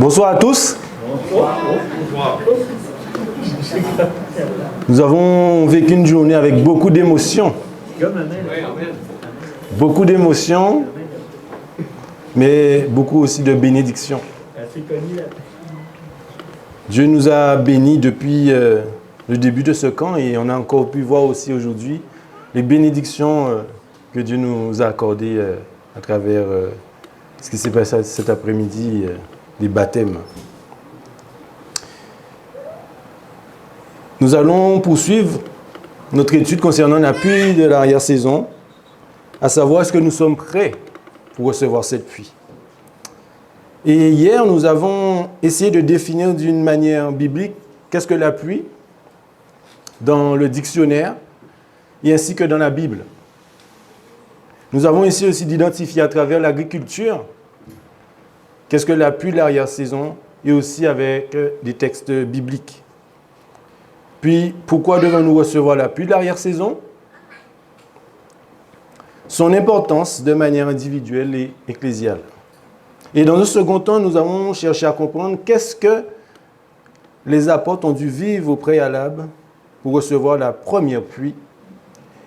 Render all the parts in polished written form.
Bonsoir à tous. Nous avons vécu une journée avec beaucoup d'émotions. Beaucoup d'émotions, mais beaucoup aussi de bénédictions. Dieu nous a bénis depuis le début de ce camp et on a encore pu voir aussi aujourd'hui les bénédictions que Dieu nous a accordées à travers ce qui s'est passé cet après-midi, les baptêmes. Nous allons poursuivre notre étude concernant l'appui de l'arrière-saison, à savoir est-ce que nous sommes prêts pour recevoir cette pluie. Et hier, nous avons essayé de définir d'une manière biblique qu'est-ce que la pluie dans le dictionnaire et ainsi que dans la Bible. Nous avons essayé aussi d'identifier à travers l'agriculture qu'est-ce que la pluie de l'arrière-saison et aussi avec des textes bibliques. Puis, pourquoi devons-nous recevoir la pluie de l'arrière-saison? Son importance de manière individuelle et ecclésiale. Et dans un second temps, nous avons cherché à comprendre qu'est-ce que les apôtres ont dû vivre au préalable pour recevoir la première pluie.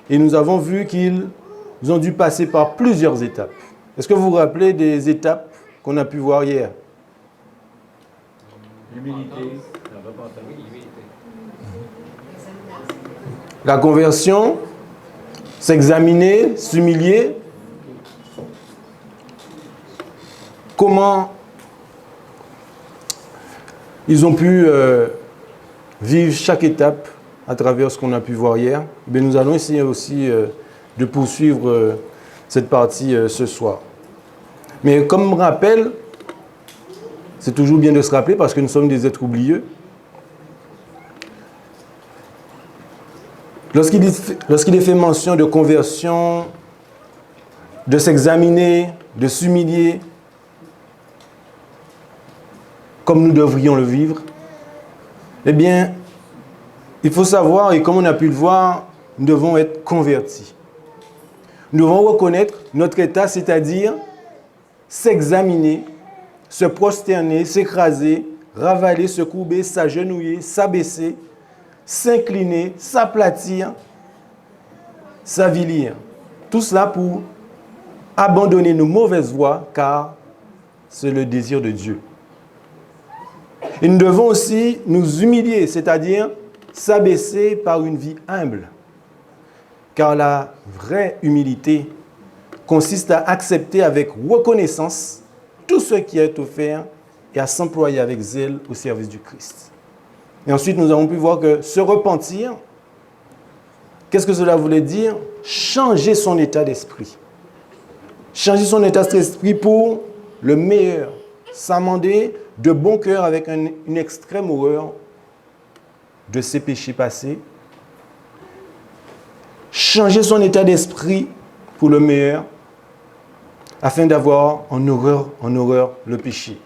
Et nous avons vu qu'ils ont dû passer par plusieurs étapes. Est-ce que vous vous rappelez des étapes qu'on a pu voir hier? L'humilité, la conversion, s'examiner, s'humilier. Comment ils ont pu vivre chaque étape à travers ce qu'on a pu voir hier. Mais nous allons essayer aussi de poursuivre cette partie ce soir. Mais comme rappel, c'est toujours bien de se rappeler parce que nous sommes des êtres oublieux. Lorsqu'il est fait mention de conversion, de s'examiner, de s'humilier, comme nous devrions le vivre, eh bien, il faut savoir, et comme on a pu le voir, nous devons être convertis. Nous devons reconnaître notre état, c'est-à-dire s'examiner, se prosterner, s'écraser, ravaler, se courber, s'agenouiller, s'abaisser, s'incliner, s'aplatir, s'avilir. Tout cela pour abandonner nos mauvaises voies, car c'est le désir de Dieu. Et nous devons aussi nous humilier, c'est-à-dire s'abaisser par une vie humble. Car la vraie humilité consiste à accepter avec reconnaissance tout ce qui est offert et à s'employer avec zèle au service du Christ. Et ensuite, nous avons pu voir que se repentir, qu'est-ce que cela voulait dire? Changer son état d'esprit. Changer son état d'esprit pour le meilleur. S'amender de bon cœur avec une extrême horreur de ses péchés passés. Changer son état d'esprit pour le meilleur afin d'avoir en horreur le péché.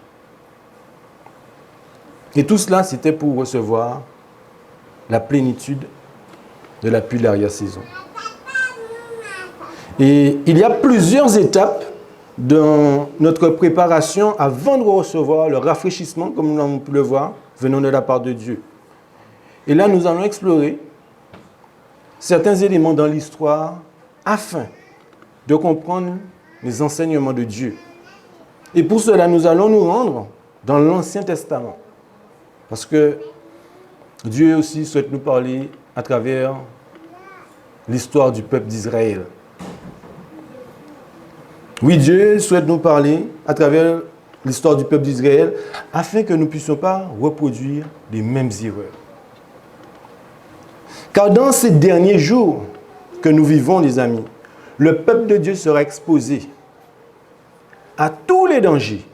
Et tout cela, c'était pour recevoir la plénitude de la pluie de l'arrière-saison. Et il y a plusieurs étapes dans notre préparation avant de recevoir le rafraîchissement, comme nous avons pu le voir, venant de la part de Dieu. Et là, nous allons explorer certains éléments dans l'histoire afin de comprendre les enseignements de Dieu. Et pour cela, nous allons nous rendre dans l'Ancien Testament. Parce que Dieu aussi souhaite nous parler à travers l'histoire du peuple d'Israël. Oui, Dieu souhaite nous parler à travers l'histoire du peuple d'Israël afin que nous ne puissions pas reproduire les mêmes erreurs. Car dans ces derniers jours que nous vivons, les amis, le peuple de Dieu sera exposé à tous les dangers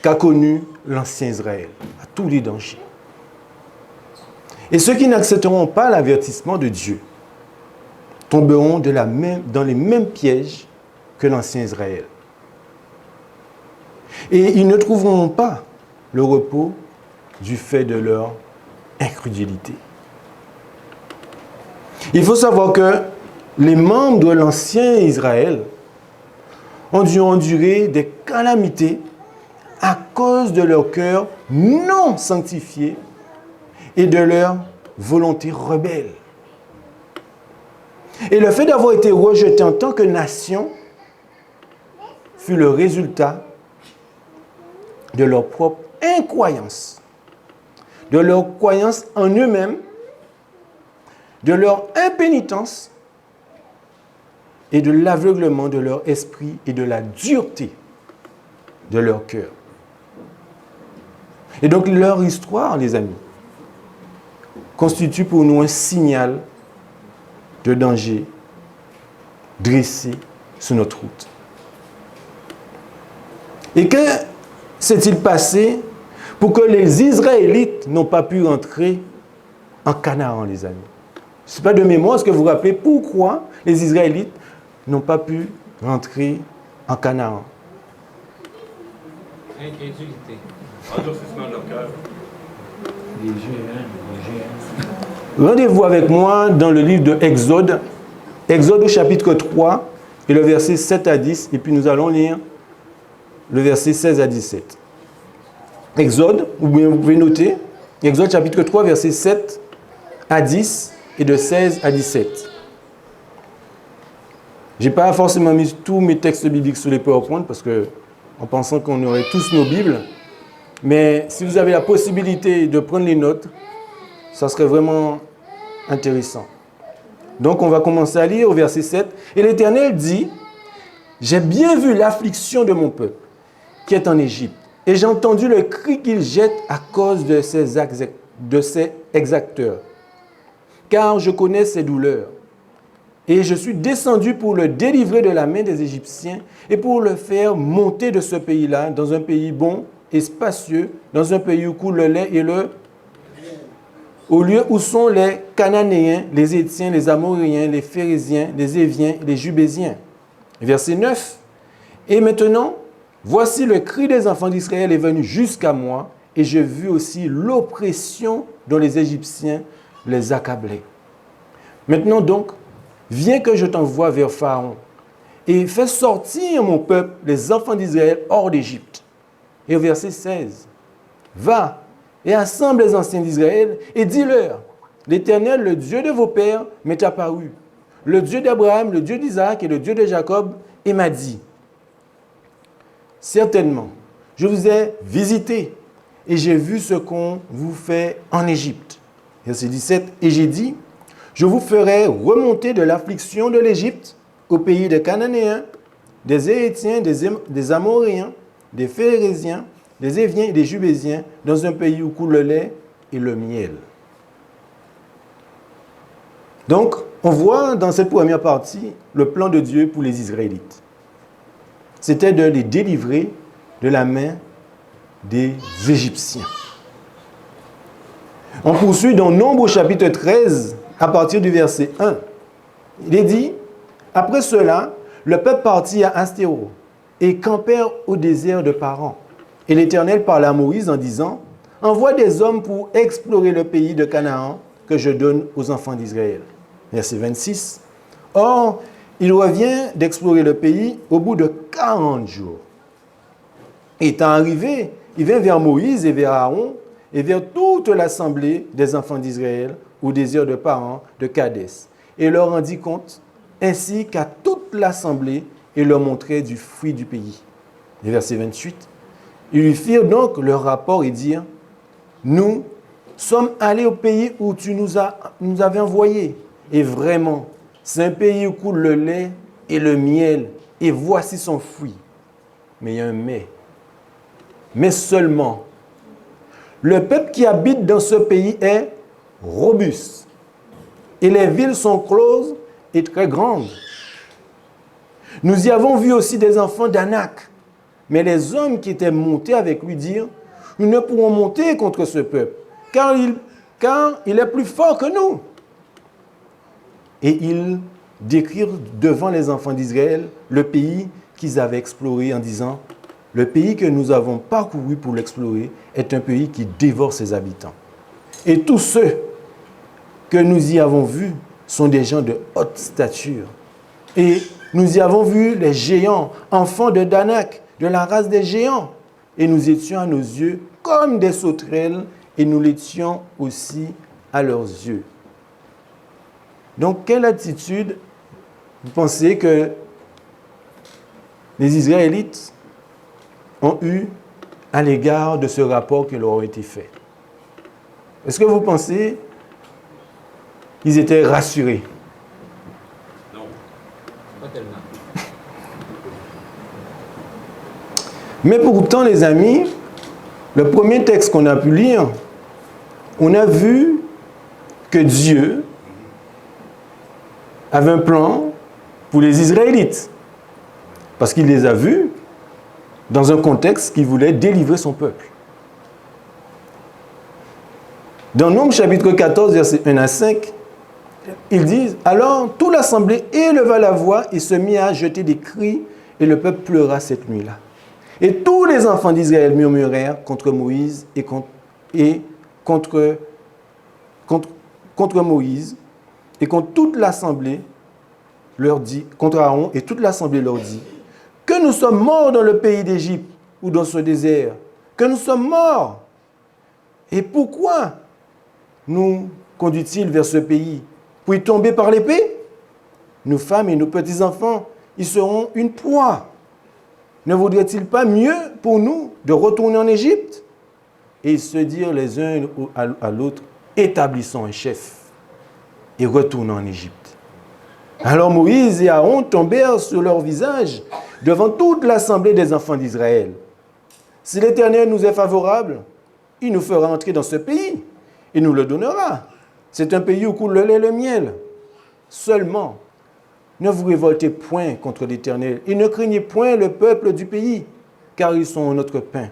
qu'a connu l'ancien Israël, à tous les dangers. Et ceux qui n'accepteront pas l'avertissement de Dieu tomberont dans les mêmes pièges que l'ancien Israël. Et ils ne trouveront pas le repos du fait de leur incrédulité. Il faut savoir que les membres de l'ancien Israël ont dû endurer des calamités à cause de leur cœur non sanctifié et de leur volonté rebelle. Et le fait d'avoir été rejeté en tant que nation fut le résultat de leur propre incroyance, de leur croyance en eux-mêmes, de leur impénitence et de l'aveuglement de leur esprit et de la dureté de leur cœur. Et donc leur histoire, les amis, constitue pour nous un signal de danger dressé sur notre route. Et que s'est-il passé pour que les Israélites n'ont pas pu rentrer en Canaan, les amis? Ce n'est pas de mémoire, est-ce que vous vous rappelez pourquoi les Israélites n'ont pas pu rentrer en Canaan? Incrédulité. Endurcissement de leur cœur. Les géants. Rendez-vous avec moi dans le livre de Exode, Exode au chapitre 3 et le verset 7 à 10, et puis nous allons lire le verset 16 à 17. Exode, ou bien vous pouvez noter, Exode chapitre 3, verset 7 à 10 et de 16 à 17. Je n'ai pas forcément mis tous mes textes bibliques sur les PowerPoint parce que, en pensant qu'on aurait tous nos Bibles, mais si vous avez la possibilité de prendre les notes, ça serait vraiment intéressant. Donc on va commencer à lire au verset 7. Et l'Éternel dit, « J'ai bien vu l'affliction de mon peuple qui est en Égypte, et j'ai entendu le cri qu'il jette à cause de ses exacteurs. Car je connais ses douleurs, et je suis descendu pour le délivrer de la main des Égyptiens et pour le faire monter de ce pays-là dans un pays bon et spacieux, dans un pays où coule le lait et le... au lieu où sont les Cananéens, les Hétiens, les Amoréens, les Phérésiens, les Éviens, les Jubésiens. » Verset 9. « Et maintenant, voici le cri des enfants d'Israël est venu jusqu'à moi, et j'ai vu aussi l'oppression dont les Égyptiens les accablaient. Maintenant donc, viens que je t'envoie vers Pharaon, et fais sortir mon peuple, les enfants d'Israël, hors d'Égypte. » Et au verset 16. « Va et assemble les anciens d'Israël, et dis-leur, l'Éternel, le Dieu de vos pères, m'est apparu, le Dieu d'Abraham, le Dieu d'Isaac et le Dieu de Jacob, et m'a dit, certainement, je vous ai visité, et j'ai vu ce qu'on vous fait en Égypte. » Verset 17, « Et j'ai dit, je vous ferai remonter de l'affliction de l'Égypte au pays des Cananéens, des Hétiens, des Amoréens, des Phérésiens, des Éviens et des Jubésiens, dans un pays où coule le lait et le miel. » Donc, on voit dans cette première partie le plan de Dieu pour les Israélites. C'était de les délivrer de la main des Égyptiens. On poursuit dans Nombre au chapitre 13, à partir du verset 1. Il est dit, « Après cela, le peuple partit à Astéro et campèrent au désert de Paran. Et l'Éternel parla à Moïse en disant, « Envoie des hommes pour explorer le pays de Canaan que je donne aux enfants d'Israël. » Verset 26. « Or, il revient d'explorer le pays au bout de 40 jours. Étant arrivé, il vint vers Moïse et vers Aaron et vers toute l'assemblée des enfants d'Israël au désert de Paran de Kadès, et leur rendit compte, ainsi qu'à toute l'assemblée, et leur montrait du fruit du pays. » Et verset 28. Ils lui firent donc leur rapport et dirent, « Nous sommes allés au pays où tu nous avais envoyés, et vraiment, c'est un pays où coule le lait et le miel, et voici son fruit. » Mais il y a un mais. Mais seulement, le peuple qui habite dans ce pays est robuste, et les villes sont closes et très grandes. Nous y avons vu aussi des enfants d'Anak, mais les hommes qui étaient montés avec lui dirent, « Nous ne pourrons monter contre ce peuple, car il est plus fort que nous. » Et ils décrivent devant les enfants d'Israël le pays qu'ils avaient exploré en disant, « Le pays que nous avons parcouru pour l'explorer est un pays qui dévore ses habitants. Et tous ceux que nous y avons vus sont des gens de haute stature. Et nous y avons vu les géants, enfants de Danak, de la race des géants. et nous étions à nos yeux comme des sauterelles, et nous l'étions aussi à leurs yeux. Donc, quelle attitude vous pensez que les Israélites ont eu à l'égard de ce rapport qui leur a été fait? Est-ce que vous pensez qu'ils étaient rassurés? Non. Pas tellement. Mais pourtant, les amis, le premier texte qu'on a pu lire, on a vu que Dieu avait un plan pour les Israélites. Parce qu'il les a vus dans un contexte qui voulait délivrer son peuple. Dans Nombres chapitre 14, versets 1 à 5, ils disent « Alors toute l'assemblée éleva la voix et se mit à jeter des cris, et le peuple pleura cette nuit-là. Et tous les enfants d'Israël murmurèrent contre Moïse et contre Moïse, et contre toute l'assemblée leur dit, contre Aaron, et toute l'assemblée leur dit, que nous sommes morts dans le pays d'Égypte ou dans ce désert, que nous sommes morts. Et pourquoi nous conduit-il vers ce pays? Pour y tomber par l'épée? Nos femmes et nos petits-enfants, ils seront une proie. Ne vaudrait-il pas mieux pour nous de retourner en Égypte? Et ils se dirent les uns à l'autre, établissons un chef et retournons en Égypte. Alors Moïse et Aaron tombèrent sur leur visage devant toute l'assemblée des enfants d'Israël. Si l'Éternel nous est favorable, il nous fera entrer dans ce pays et nous le donnera. C'est un pays où coule le lait et le miel. Seulement, ne vous révoltez point contre l'Éternel et ne craignez point le peuple du pays, car ils sont notre pain.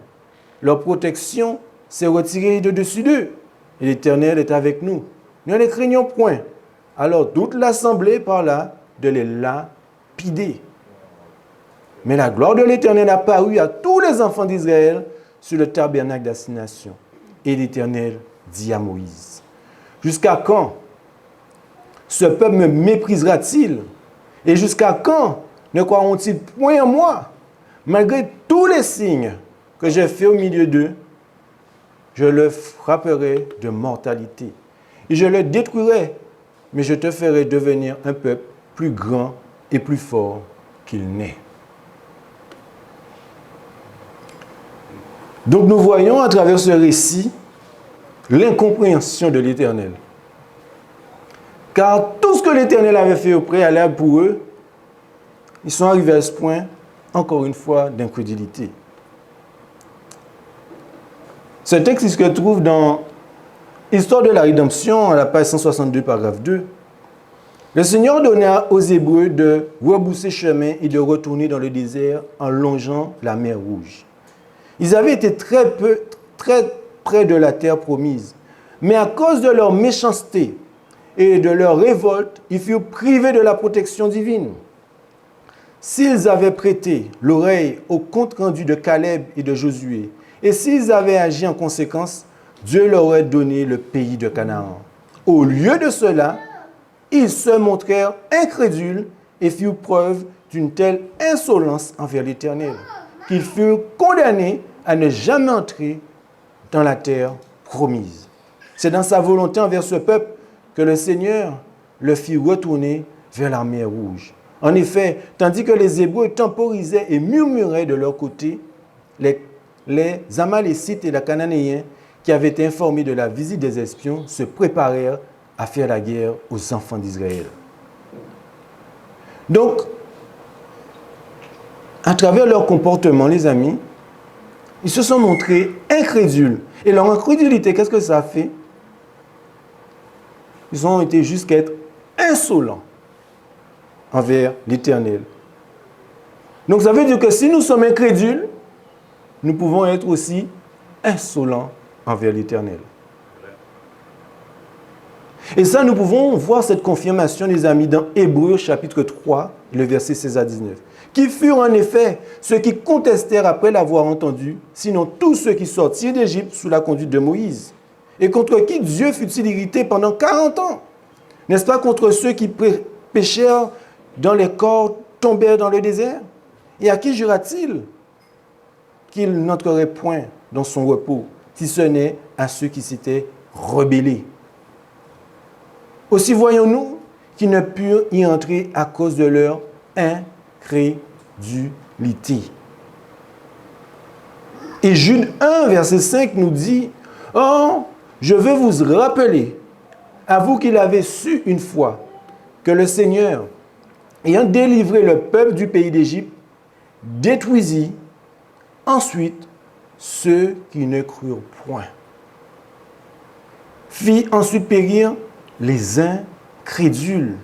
Leur protection s'est retirée de dessus d'eux, et l'Éternel est avec nous. Ne les craignons point. Alors toute l'assemblée parla de les lapider. Mais la gloire de l'Éternel apparut à tous les enfants d'Israël sur le tabernacle d'assignation. Et l'Éternel dit à Moïse, « Jusqu'à quand ce peuple me méprisera-t-il? Et jusqu'à quand ne croiront-ils point en moi? Malgré tous les signes que j'ai faits au milieu d'eux, je le frapperai de mortalité. Et je le détruirai, mais je te ferai devenir un peuple plus grand et plus fort qu'il n'est. » Donc nous voyons à travers ce récit l'incompréhension de l'Éternel. Car tout ce que l'Éternel avait fait au préalable pour eux, ils sont arrivés à ce point, encore une fois, d'incrédulité. Ce texte se trouve dans Histoire de la rédemption, à la page 162, paragraphe 2. Le Seigneur donna aux Hébreux de rebousser chemin et de retourner dans le désert en longeant la mer Rouge. Ils avaient été très près de la terre promise, mais à cause de leur méchanceté et de leur révolte, ils furent privés de la protection divine. S'ils avaient prêté l'oreille au compte-rendu de Caleb et de Josué, et s'ils avaient agi en conséquence, Dieu leur aurait donné le pays de Canaan. Au lieu de cela, ils se montrèrent incrédules et firent preuve d'une telle insolence envers l'Éternel, qu'ils furent condamnés à ne jamais entrer dans la terre promise. C'est dans sa volonté envers ce peuple que le Seigneur le fit retourner vers la mer Rouge. En effet, tandis que les Hébreux temporisaient et murmuraient de leur côté, les Amalécites et les Cananéens, qui avaient été informés de la visite des espions, se préparèrent à faire la guerre aux enfants d'Israël. Donc, à travers leur comportement, les amis, ils se sont montrés incrédules. Et leur incrédulité, qu'est-ce que ça a fait? Ils ont été jusqu'à être insolents envers l'Éternel. Donc ça veut dire que si nous sommes incrédules, nous pouvons être aussi insolents envers l'Éternel. Et ça, nous pouvons voir cette confirmation, les amis, dans Hébreux chapitre 3, le verset 16 à 19. Qui furent en effet ceux qui contestèrent après l'avoir entendu, sinon tous ceux qui sortirent d'Égypte sous la conduite de Moïse, et contre qui Dieu fut-il irrité pendant 40 ans? N'est-ce pas contre ceux qui péchèrent dans les corps, tombèrent dans le désert? Et à qui jura-t-il? qu'il n'entrerait point dans son repos, si ce n'est à ceux qui s'étaient rebellés. Aussi voyons-nous qu'ils ne purent y entrer à cause de leur incrédulité. Et Jude 1, verset 5 nous dit, « Or, je veux vous rappeler, à vous qui l'avez su une fois, que le Seigneur, ayant délivré le peuple du pays d'Égypte, détruisit ensuite ceux qui ne crurent point. Fit ensuite périr les incrédules. »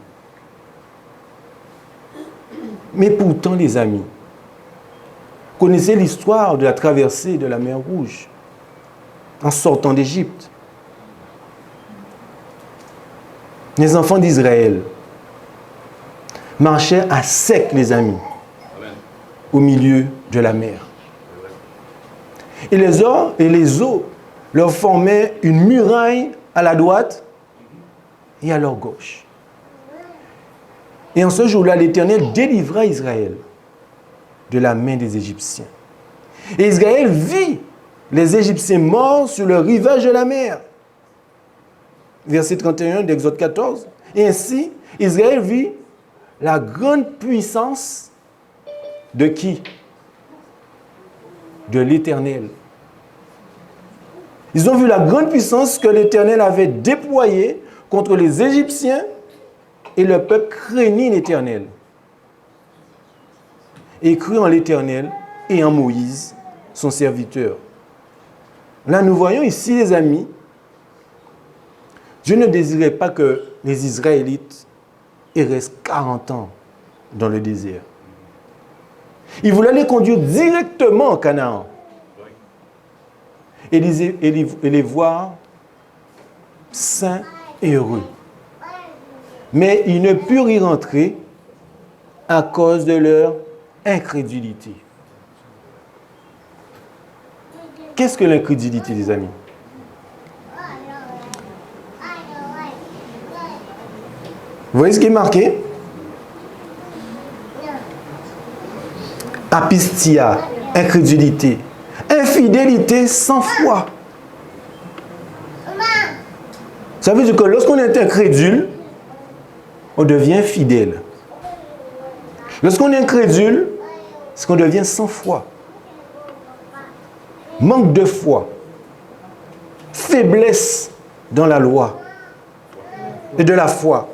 Mais pourtant, les amis, connaissez l'histoire de la traversée de la mer Rouge en sortant d'Égypte. Les enfants d'Israël marchaient à sec, les amis, au milieu de la mer. Et les eaux leur formaient une muraille à la droite et à leur gauche. Et en ce jour-là, l'Éternel délivra Israël de la main des Égyptiens. Et Israël vit les Égyptiens morts sur le rivage de la mer. Verset 31 d'Exode 14. Et ainsi, Israël vit la grande puissance de qui? De l'Éternel. Ils ont vu la grande puissance que l'Éternel avait déployée contre les Égyptiens et le peuple craignit l'Éternel. Et crut en l'Éternel et en Moïse, son serviteur. Là, nous voyons ici, les amis, Dieu ne désirait pas que les Israélites restent 40 ans dans le désert. Il voulait les conduire directement en Canaan et les voir saints et heureux. Mais ils ne purent y rentrer à cause de leur incrédulité. Qu'est-ce que l'incrédulité, les amis? Vous voyez ce qui est marqué? Apistia, incrédulité. Infidélité sans foi. Ça veut dire que lorsqu'on est incrédule, on devient fidèle. Lorsqu'on est incrédule, c'est qu'on devient sans foi. Manque de foi. Faiblesse dans la loi et de la foi.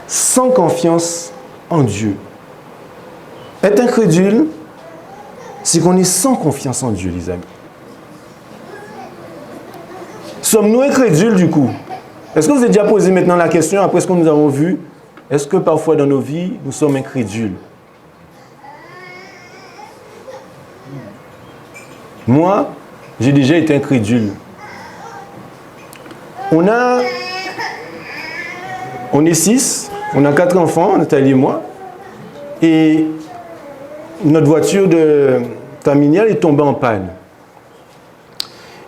Sans confiance en Dieu. Être incrédule, c'est qu'on est sans confiance en Dieu, les amis. Sommes-nous incrédules du coup? Est-ce que vous avez déjà posé maintenant la question, après ce que nous avons vu, est-ce que parfois dans nos vies, nous sommes incrédules? Moi, j'ai déjà été incrédule. On est 6, on a 4 enfants, Nathalie et moi, et notre voiture de terminale est tombée en panne.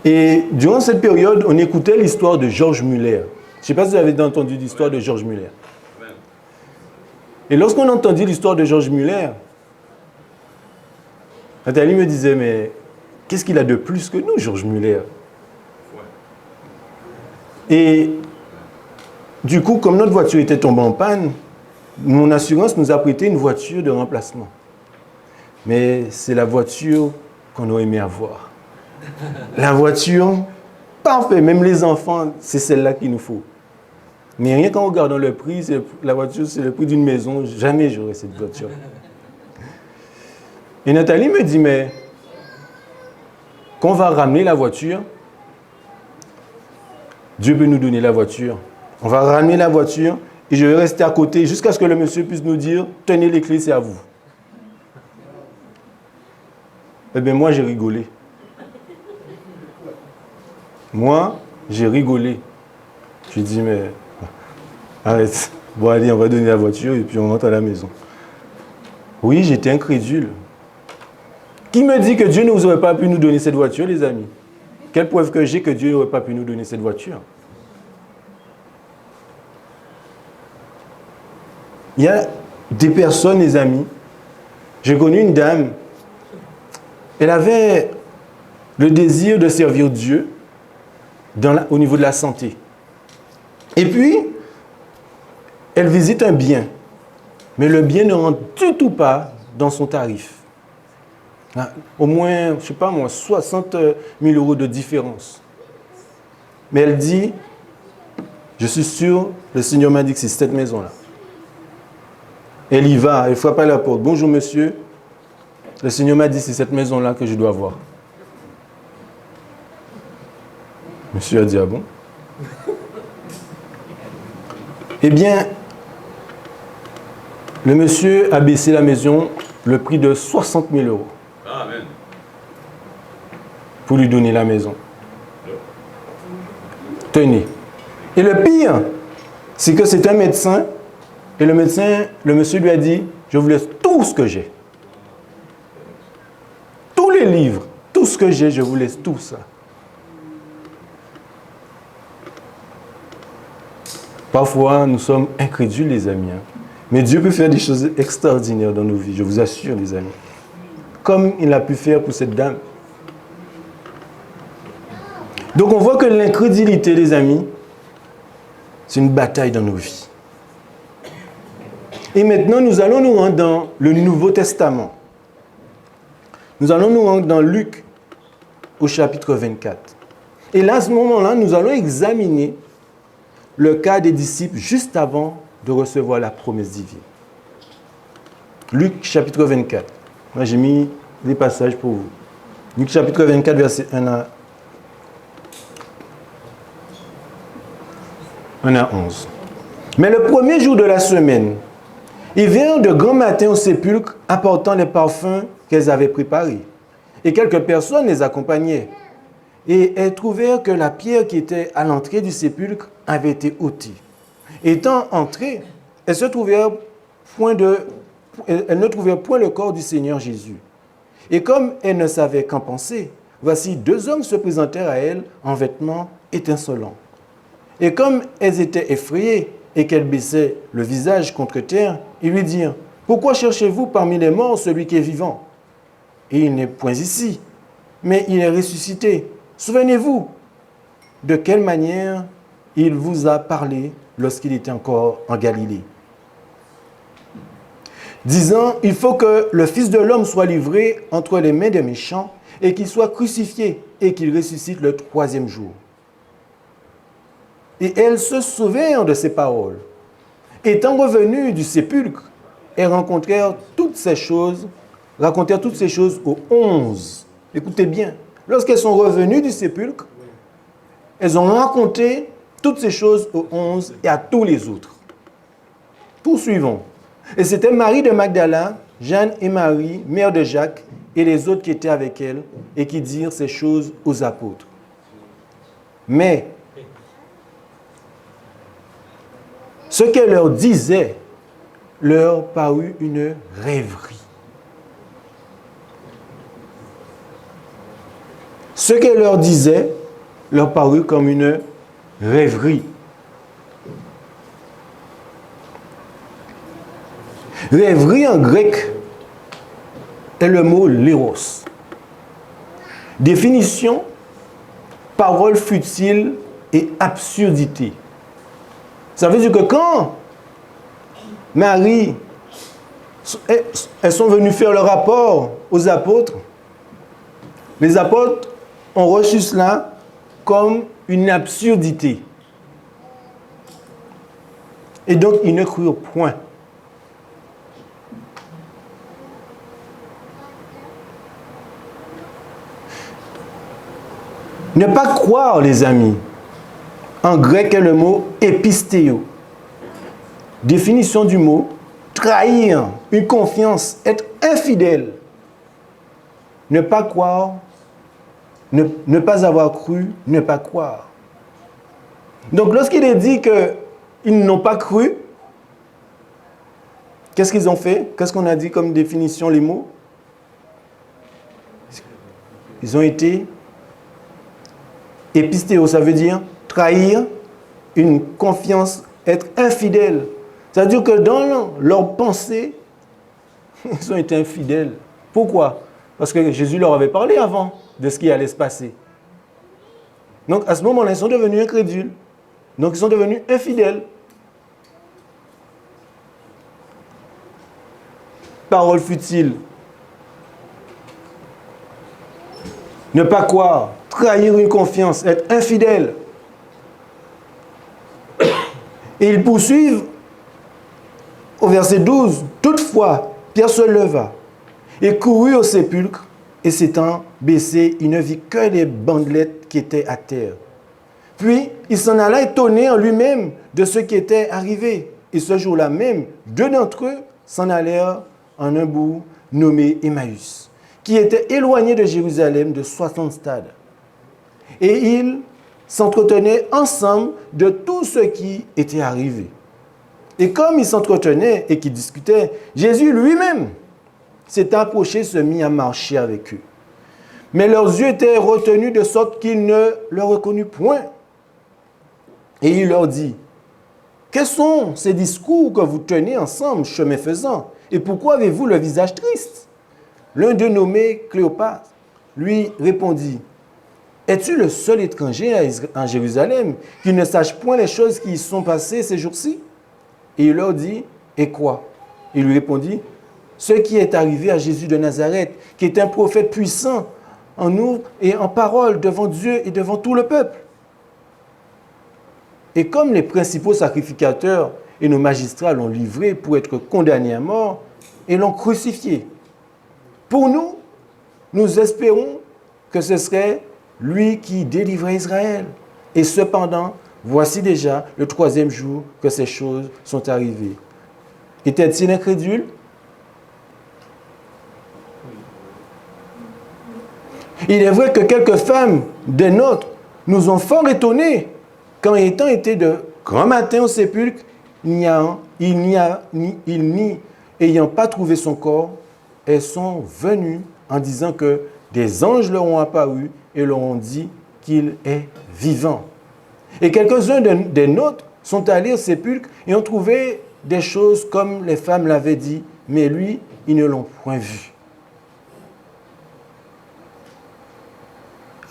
Et durant cette période, on écoutait l'histoire de George Muller. Je ne sais pas si vous avez entendu l'histoire de George Muller. Et lorsqu'on a entendu l'histoire de George Muller, Nathalie me disait, mais qu'est-ce qu'il a de plus que nous, George Muller? Et du coup, comme notre voiture était tombée en panne, mon assurance nous a prêté une voiture de remplacement. Mais c'est la voiture qu'on aurait aimé avoir. La voiture, parfait, même les enfants, c'est celle-là qu'il nous faut. Mais rien qu'en regardant le prix, la voiture, c'est le prix d'une maison, jamais j'aurai cette voiture. Et Nathalie me dit, mais quand on va ramener la voiture, Dieu peut nous donner la voiture. On va ramener la voiture et je vais rester à côté jusqu'à ce que le monsieur puisse nous dire, tenez les clés, c'est à vous. Eh bien, moi, j'ai rigolé. Moi, j'ai rigolé. Je dis, mais arrête. Bon, allez, on va donner la voiture et puis on rentre à la maison. Oui, j'étais incrédule. Qui me dit que Dieu ne vous aurait pas pu nous donner cette voiture, les amis? Quelle preuve que j'ai que Dieu n'aurait pas pu nous donner cette voiture? Il y a des personnes, les amis. J'ai connu une dame, elle avait le désir de servir Dieu au niveau de la santé. Et puis, elle visite un bien, mais le bien ne rentre du tout pas dans son tarif. Au moins, je ne sais pas moi, 60 000 euros de différence. Mais elle dit, je suis sûr, le Seigneur m'a dit que c'est cette maison-là. Elle y va, elle frappe à la porte. Bonjour monsieur, le Seigneur m'a dit que c'est cette maison-là que je dois voir. Monsieur a dit, ah bon? Eh bien, le monsieur a baissé la maison, le prix de 60 000 euros. Amen. Pour lui donner la maison. Tenez. Et le pire, c'est que c'est un médecin, et le monsieur lui a dit, je vous laisse tout ce que j'ai. Tous les livres, tout ce que j'ai, je vous laisse tout ça. Parfois, nous sommes incrédules, les amis. Mais Dieu peut faire des choses extraordinaires dans nos vies, je vous assure, les amis. Comme il a pu faire pour cette dame. Donc on voit que l'incrédulité, les amis, c'est une bataille dans nos vies. Et maintenant, nous allons nous rendre dans le Nouveau Testament. Nous allons nous rendre dans Luc, au chapitre 24. Et là, à ce moment-là, nous allons examiner le cas des disciples juste avant de recevoir la promesse divine. Luc, chapitre 24. Moi, j'ai mis des passages pour vous. Luc, chapitre 24, verset 1 à 11. Mais le premier jour de la semaine, ils vinrent de grand matin au sépulcre, apportant les parfums qu'elles avaient préparés. Et quelques personnes les accompagnaient. Et elles trouvèrent que la pierre qui était à l'entrée du sépulcre avait été ôtée. Étant entrées, elles ne trouvèrent point le corps du Seigneur Jésus. Et comme elles ne savaient qu'en penser, voici 2 hommes se présentèrent à elles en vêtements étincelants. Et comme elles étaient effrayées et qu'elles baissaient le visage contre terre, ils lui dirent, « Pourquoi cherchez-vous parmi les morts celui qui est vivant? Et il n'est point ici, mais il est ressuscité. Souvenez-vous de quelle manière il vous a parlé lorsqu'il était encore en Galilée, disant, il faut que le Fils de l'homme soit livré entre les mains des méchants et qu'il soit crucifié et qu'il ressuscite le 3e jour. » Et elles se souvinrent de ces paroles. Étant revenues du sépulcre, elles racontèrent toutes ces choses aux 11. Écoutez bien, lorsqu'elles sont revenues du sépulcre, elles ont raconté toutes ces choses aux 11 et à tous les autres. Poursuivons. Et c'était Marie de Magdala, Jeanne et Marie, mère de Jacques, et les autres qui étaient avec elle, et qui dirent ces choses aux apôtres. Mais ce qu'elle leur disait leur parut une rêverie. Ce qu'elle leur disait leur parut comme une rêverie. Rêverie en grec est le mot léros. Définition, parole futile et absurdité. Ça veut dire que quand Marie, elles sont venues faire le rapport aux apôtres, les apôtres ont reçu cela comme une absurdité. Et donc, ils ne crurent point. Ne pas croire, les amis, en grec est le mot épistéo. Définition du mot, trahir une confiance, être infidèle. Ne pas croire, ne pas avoir cru, ne pas croire. Donc lorsqu'il est dit qu'ils n'ont pas cru, qu'est-ce qu'ils ont fait? Qu'est-ce qu'on a dit comme définition, les mots? Ils ont été épistéo, ça veut dire trahir une confiance, être infidèle. C'est-à-dire que dans leur pensée, ils ont été infidèles. Pourquoi? Parce que Jésus leur avait parlé avant de ce qui allait se passer. Donc à ce moment-là, ils sont devenus incrédules. Donc ils sont devenus infidèles. Parole futile. Ne pas croire, trahir une confiance, être infidèle. Et ils poursuivent au verset 12. Toutefois, Pierre se leva et courut au sépulcre, et s'étant baissé, il ne vit que les bandelettes qui étaient à terre. Puis, il s'en alla étonné en lui-même de ce qui était arrivé. Et ce jour-là même, 2 d'entre eux s'en allèrent en un bout nommé Emmaüs, qui était éloigné de Jérusalem de 60 stades. Et ils s'entretenaient ensemble de tout ce qui était arrivé. Et comme ils s'entretenaient et qu'ils discutaient, Jésus lui-même s'est approché, se mit à marcher avec eux. Mais leurs yeux étaient retenus de sorte qu'ils ne le reconnurent point. Et il leur dit, « Quels sont ces discours que vous tenez ensemble, chemin faisant? Et pourquoi avez-vous le visage triste? » L'un d'eux, nommé Cléopas, lui répondit, « Es-tu le seul étranger en Jérusalem qui ne sache point les choses qui y sont passées ces jours-ci? » Et il leur dit, « Et quoi? » Il lui répondit, « Ce qui est arrivé à Jésus de Nazareth, qui est un prophète puissant en nous et en parole devant Dieu et devant tout le peuple. Et comme les principaux sacrificateurs et nos magistrats l'ont livré pour être condamné à mort et l'ont crucifié. Pour nous, nous espérons que ce serait lui qui délivrait Israël. Et cependant, voici déjà le 3e jour que ces choses sont arrivées. Était-il incrédule? Il est vrai que quelques femmes des nôtres nous ont fort étonnés quand, étant été de grand matin au sépulcre, n'y ayant pas trouvé son corps, elles sont venues en disant que des anges leur ont apparu et leur ont dit qu'il est vivant. Et quelques-uns des nôtres sont allés au sépulcre et ont trouvé des choses comme les femmes l'avaient dit, mais lui, ils ne l'ont point vu.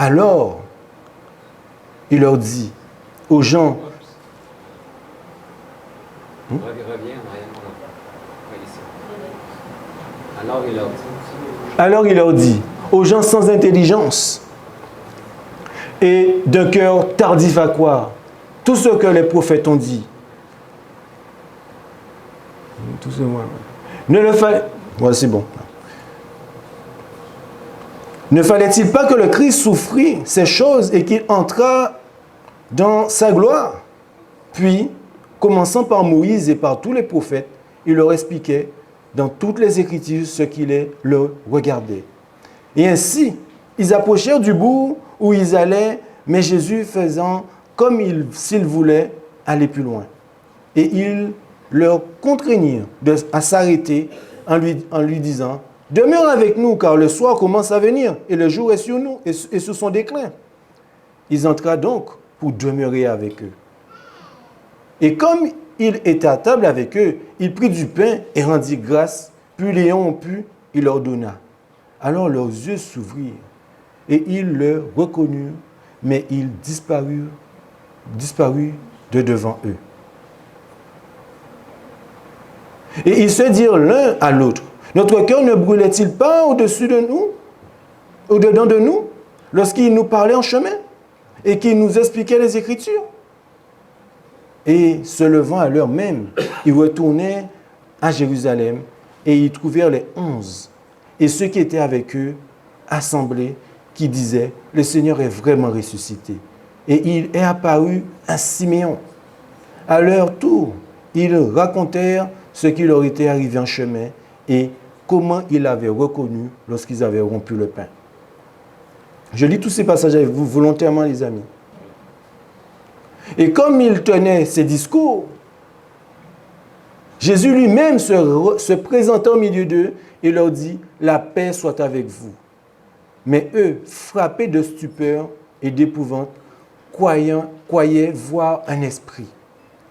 Alors, il leur dit aux gens, alors il leur dit aux gens sans intelligence et d'un cœur tardif à croire, tout ce que les prophètes ont dit. Tout ce moi. Ne le fallait. Ouais, c'est bon. Ne fallait-il pas que le Christ souffrit ces choses et qu'il entrât dans sa gloire? Puis, commençant par Moïse et par tous les prophètes, il leur expliquait dans toutes les Écritures ce qu'il leur regardait. Et ainsi, ils approchèrent du bout où ils allaient, mais Jésus faisant comme s'il voulait aller plus loin. Et ils leur contraignirent à s'arrêter en lui disant, « Demeure avec nous, car le soir commence à venir, et le jour est sur nous, et sur son déclin. » Ils entrèrent donc pour demeurer avec eux. Et comme il était à table avec eux, il prit du pain et rendit grâce, puis l'ayant rompu, il leur donna. Alors leurs yeux s'ouvrirent, et ils le reconnurent, mais il disparut de devant eux. Et ils se dirent l'un à l'autre, « Notre cœur ne brûlait-il pas au-dessus de nous, au-dedans de nous, lorsqu'il nous parlait en chemin et qu'il nous expliquait les Écritures ?» Et se levant à l'heure même, ils retournèrent à Jérusalem et y trouvèrent les 11 et ceux qui étaient avec eux assemblés, qui disaient, « Le Seigneur est vraiment ressuscité. » Et il est apparu à Siméon. À leur tour, ils racontèrent ce qui leur était arrivé en chemin et comment ils l'avaient reconnu lorsqu'ils avaient rompu le pain. Je lis tous ces passages avec vous volontairement, les amis. Et comme il tenait ces discours, Jésus lui-même se présentait au milieu d'eux et leur dit, « La paix soit avec vous. » Mais eux, frappés de stupeur et d'épouvante, croyaient voir un esprit.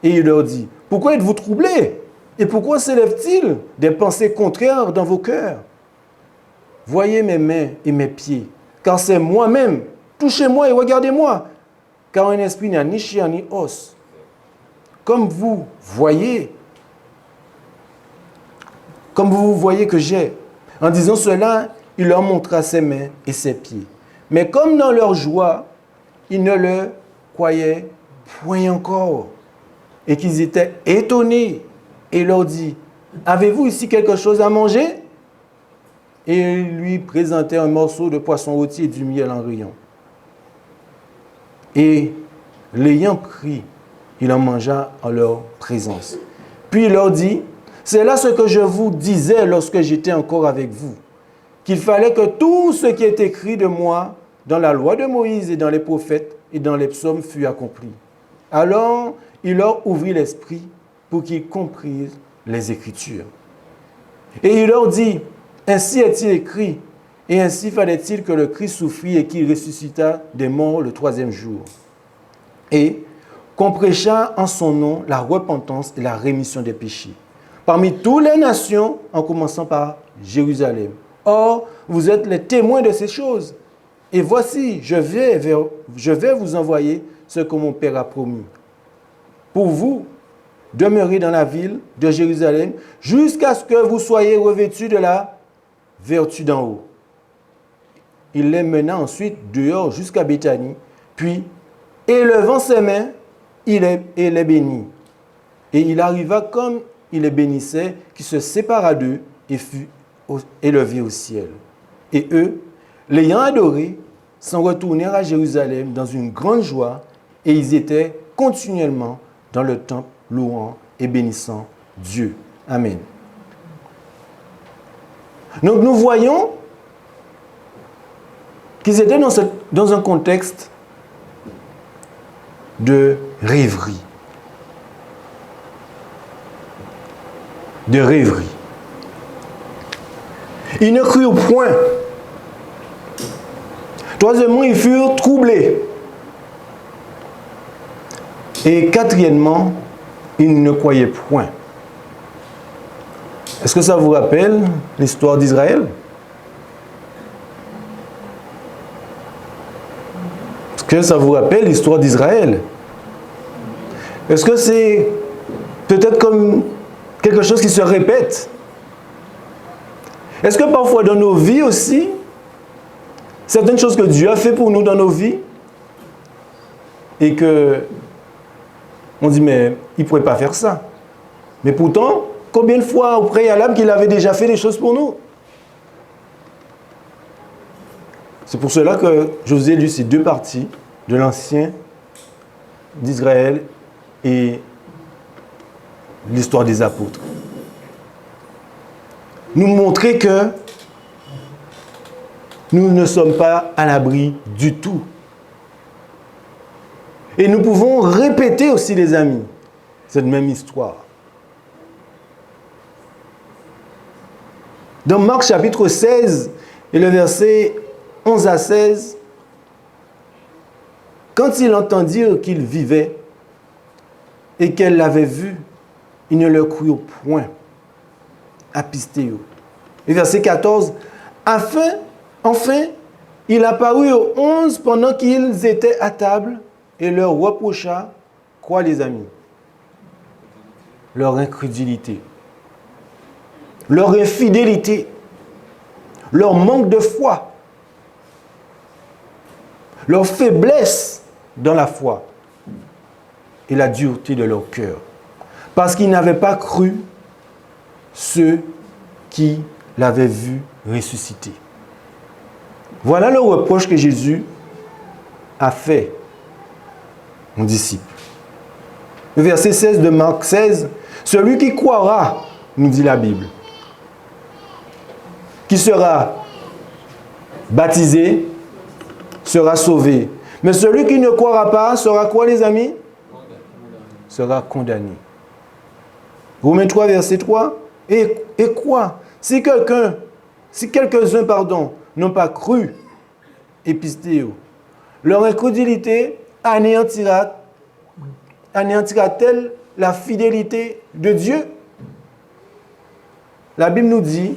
Et il leur dit, pourquoi êtes-vous troublés? Et pourquoi s'élève-t-il des pensées contraires dans vos cœurs? Voyez mes mains et mes pieds, car c'est moi-même. Touchez-moi et regardez-moi, car un esprit n'a ni chair ni os. Comme vous voyez que j'ai. En disant cela, il leur montra ses mains et ses pieds. Mais comme dans leur joie, ils ne le croyaient point encore, et qu'ils étaient étonnés, et leur dit, avez-vous ici quelque chose à manger? Et il lui présentait un morceau de poisson rôti et du miel en riant. Et l'ayant pris, il en mangea en leur présence. Puis il leur dit, c'est là ce que je vous disais lorsque j'étais encore avec vous, qu'il fallait que tout ce qui est écrit de moi dans la loi de Moïse et dans les prophètes et dans les psaumes fût accompli. Alors il leur ouvrit l'esprit pour qu'ils comprirent les Écritures. Et il leur dit, ainsi est-il écrit, et ainsi fallait-il que le Christ souffrit et qu'il ressuscita des morts le troisième jour. Et qu'on prêcha en son nom la repentance et la rémission des péchés, parmi toutes les nations, en commençant par Jérusalem. Or, vous êtes les témoins de ces choses. Et voici, je vais vous envoyer ce que mon Père a promis. Pour vous, demeurez dans la ville de Jérusalem jusqu'à ce que vous soyez revêtus de la vertu d'en haut. Il les mena ensuite dehors jusqu'à Béthanie, puis, élevant ses mains, il les bénit. Et il arriva comme il les bénissait, qu'il se sépara d'eux et fut élevé au ciel. Et eux, l'ayant adoré, s'en retournèrent à Jérusalem dans une grande joie, et ils étaient continuellement dans le temple, louant et bénissant Dieu. Amen. Donc nous voyons qu'ils étaient dans un contexte de rêverie. De rêverie. Ils ne crurent point. Troisièmement, ils furent troublés. Et quatrièmement, ils ne croyaient point. Est-ce que ça vous rappelle l'histoire d'Israël? Est-ce que ça vous rappelle l'histoire d'Israël? Est-ce que c'est peut-être comme quelque chose qui se répète? Est-ce que parfois dans nos vies aussi, certaines choses que Dieu a fait pour nous dans nos vies, et que on dit, mais il ne pourrait pas faire ça. Mais pourtant, combien de fois au préalable qu'il avait déjà fait des choses pour nous? C'est pour cela que je vous ai lu ces deux parties de l'Ancien d'Israël et l'histoire des apôtres. Nous montrer que nous ne sommes pas à l'abri du tout. Et nous pouvons répéter aussi, les amis, cette même histoire. Dans Marc chapitre 16 et le verset 11 à 16, quand ils entendirent qu'il vivait et qu'elle l'avait vu, ils ne le crurent point. Apistéo. Et verset 14, enfin, il apparut aux 11 pendant qu'ils étaient à table et leur reprocha, quoi les amis? Leur incrédulité, leur infidélité, leur manque de foi, leur faiblesse dans la foi et la dureté de leur cœur. Parce qu'ils n'avaient pas cru ceux qui l'avaient vu ressusciter. Voilà le reproche que Jésus a fait aux disciples. Le verset 16 de Marc 16, celui qui croira, nous dit la Bible, qui sera baptisé, sera sauvé. Mais celui qui ne croira pas sera quoi, les amis? Sera condamné. Romains 3, verset 3. Et quoi? Si quelques-uns, n'ont pas cru, épistéo, leur incrédulité anéantira-t-elle la fidélité de Dieu. La Bible nous dit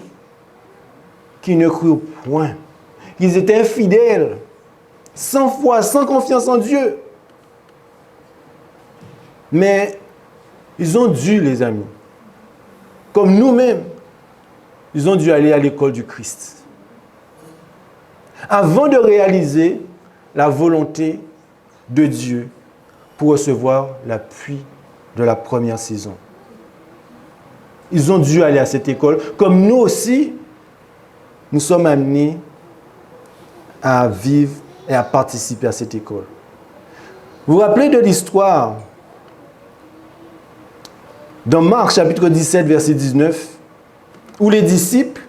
qu'ils ne crurent point, qu'ils étaient infidèles, sans foi, sans confiance en Dieu. Mais ils ont dû, les amis, comme nous-mêmes, ils ont dû aller à l'école du Christ. Avant de réaliser la volonté de Dieu pour recevoir l'appui de la première saison. Ils ont dû aller à cette école, comme nous aussi, nous sommes amenés à vivre et à participer à cette école. Vous vous rappelez de l'histoire dans Marc chapitre 17, verset 19, où les disciples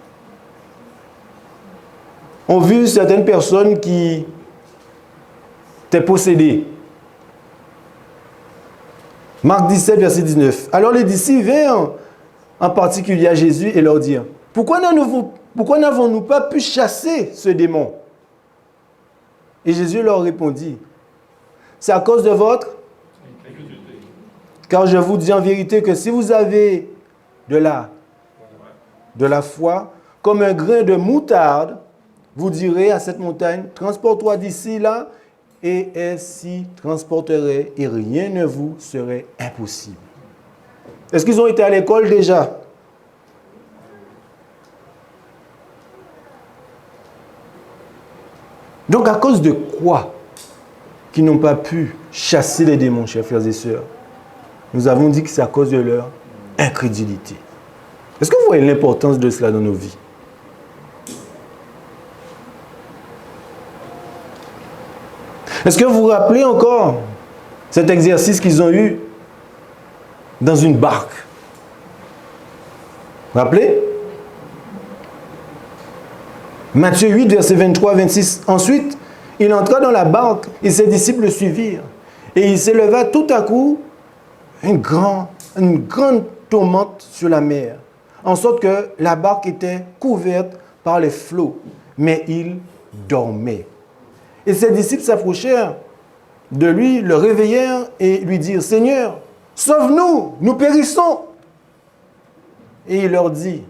ont vu certaines personnes qui étaient possédées. Marc 17, verset 19. Alors les disciples vinrent en particulier à Jésus et leur dirent, pourquoi n'avons-nous pas pu chasser ce démon? Et Jésus leur répondit, c'est à cause de votre... Car je vous dis en vérité que si vous avez de la foi, comme un grain de moutarde, vous direz à cette montagne, transporte-toi d'ici là, et elle s'y transporterait, et rien ne vous serait impossible. Est-ce qu'ils ont été à l'école déjà? Donc à cause de quoi qu'ils n'ont pas pu chasser les démons, chers frères et sœurs? Nous avons dit que c'est à cause de leur incrédulité. Est-ce que vous voyez l'importance de cela dans nos vies? Est-ce que vous vous rappelez encore cet exercice qu'ils ont eu dans une barque? Vous vous rappelez? Matthieu 8, verset 23-26. Ensuite, il entra dans la barque et ses disciples le suivirent. Et il s'éleva tout à coup une grande tourmente sur la mer, en sorte que la barque était couverte par les flots, mais il dormait. Et ses disciples s'approchèrent de lui, le réveillèrent et lui dirent, Seigneur, sauve-nous, nous périssons. Et il leur dit,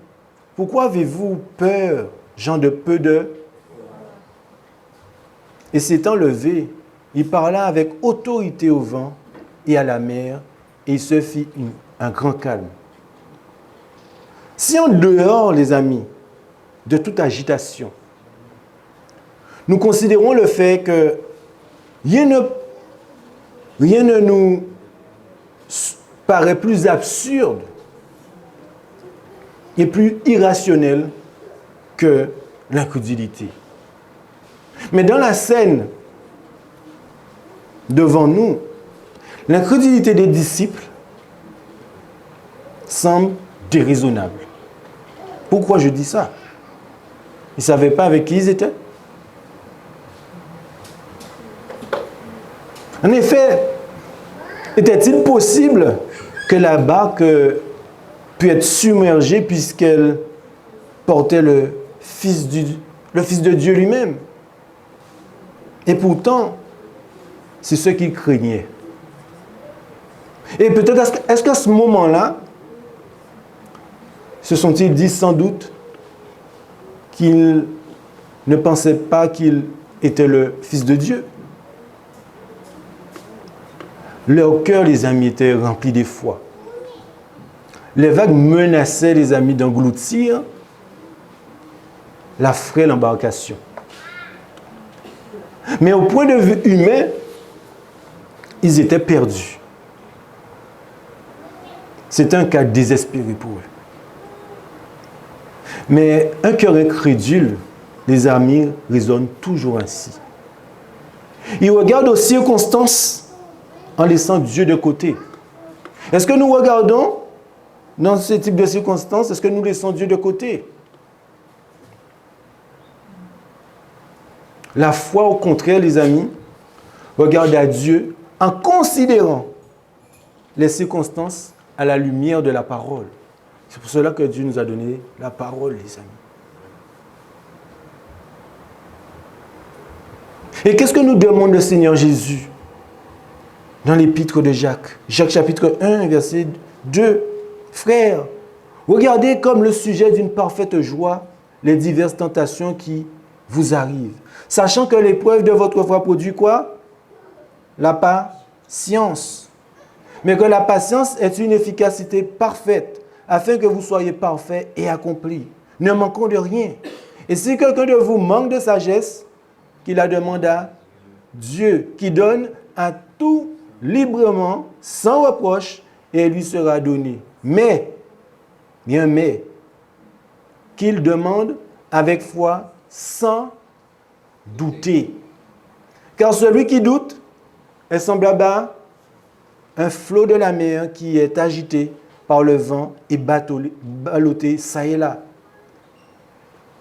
pourquoi avez-vous peur, gens de peu de... Et s'étant levé, il parla avec autorité au vent et à la mer, et il se fit un grand calme. Si en dehors, les amis, de toute agitation, nous considérons le fait que rien ne nous paraît plus absurde et plus irrationnel que l'incrédulité. Mais dans la scène devant nous, l'incrédulité des disciples semble déraisonnable. Pourquoi je dis ça? Ils ne savaient pas avec qui ils étaient. En effet, était-il possible que la barque puisse être submergée puisqu'elle portait le Fils de Dieu lui-même? Et pourtant, c'est ce qu'ils craignaient. Et peut-être, est-ce qu'à ce moment-là, se sont-ils dit sans doute qu'ils ne pensaient pas qu'il était le Fils de Dieu? Leur cœur, les amis, était rempli de foi. Les vagues menaçaient, les amis, d'engloutir la frêle embarcation. Mais au point de vue humain, ils étaient perdus. C'était un cas désespéré pour eux. Mais un cœur incrédule, les amis, raisonne toujours ainsi. Ils regardent aux circonstances en laissant Dieu de côté. Est-ce que nous regardons dans ce type de circonstances, est-ce que nous laissons Dieu de côté? La foi, au contraire, les amis, regarde à Dieu en considérant les circonstances à la lumière de la parole. C'est pour cela que Dieu nous a donné la parole, les amis. Et qu'est-ce que nous demande le Seigneur Jésus? dans l'épître de Jacques. Jacques chapitre 1, verset 2. Frères, regardez comme le sujet d'une parfaite joie les diverses tentations qui vous arrivent, sachant que l'épreuve de votre foi produit quoi? La patience. Mais que la patience est une efficacité parfaite, afin que vous soyez parfaits et accomplis, ne manquant de rien. Et si quelqu'un de vous manque de sagesse, qu'il la demande à Dieu, qui donne à tout librement, sans reproche, et elle lui sera donnée. Mais, qu'il demande avec foi, sans douter. Car celui qui doute est semblable à un flot de la mer qui est agité par le vent et ballotté ça et là.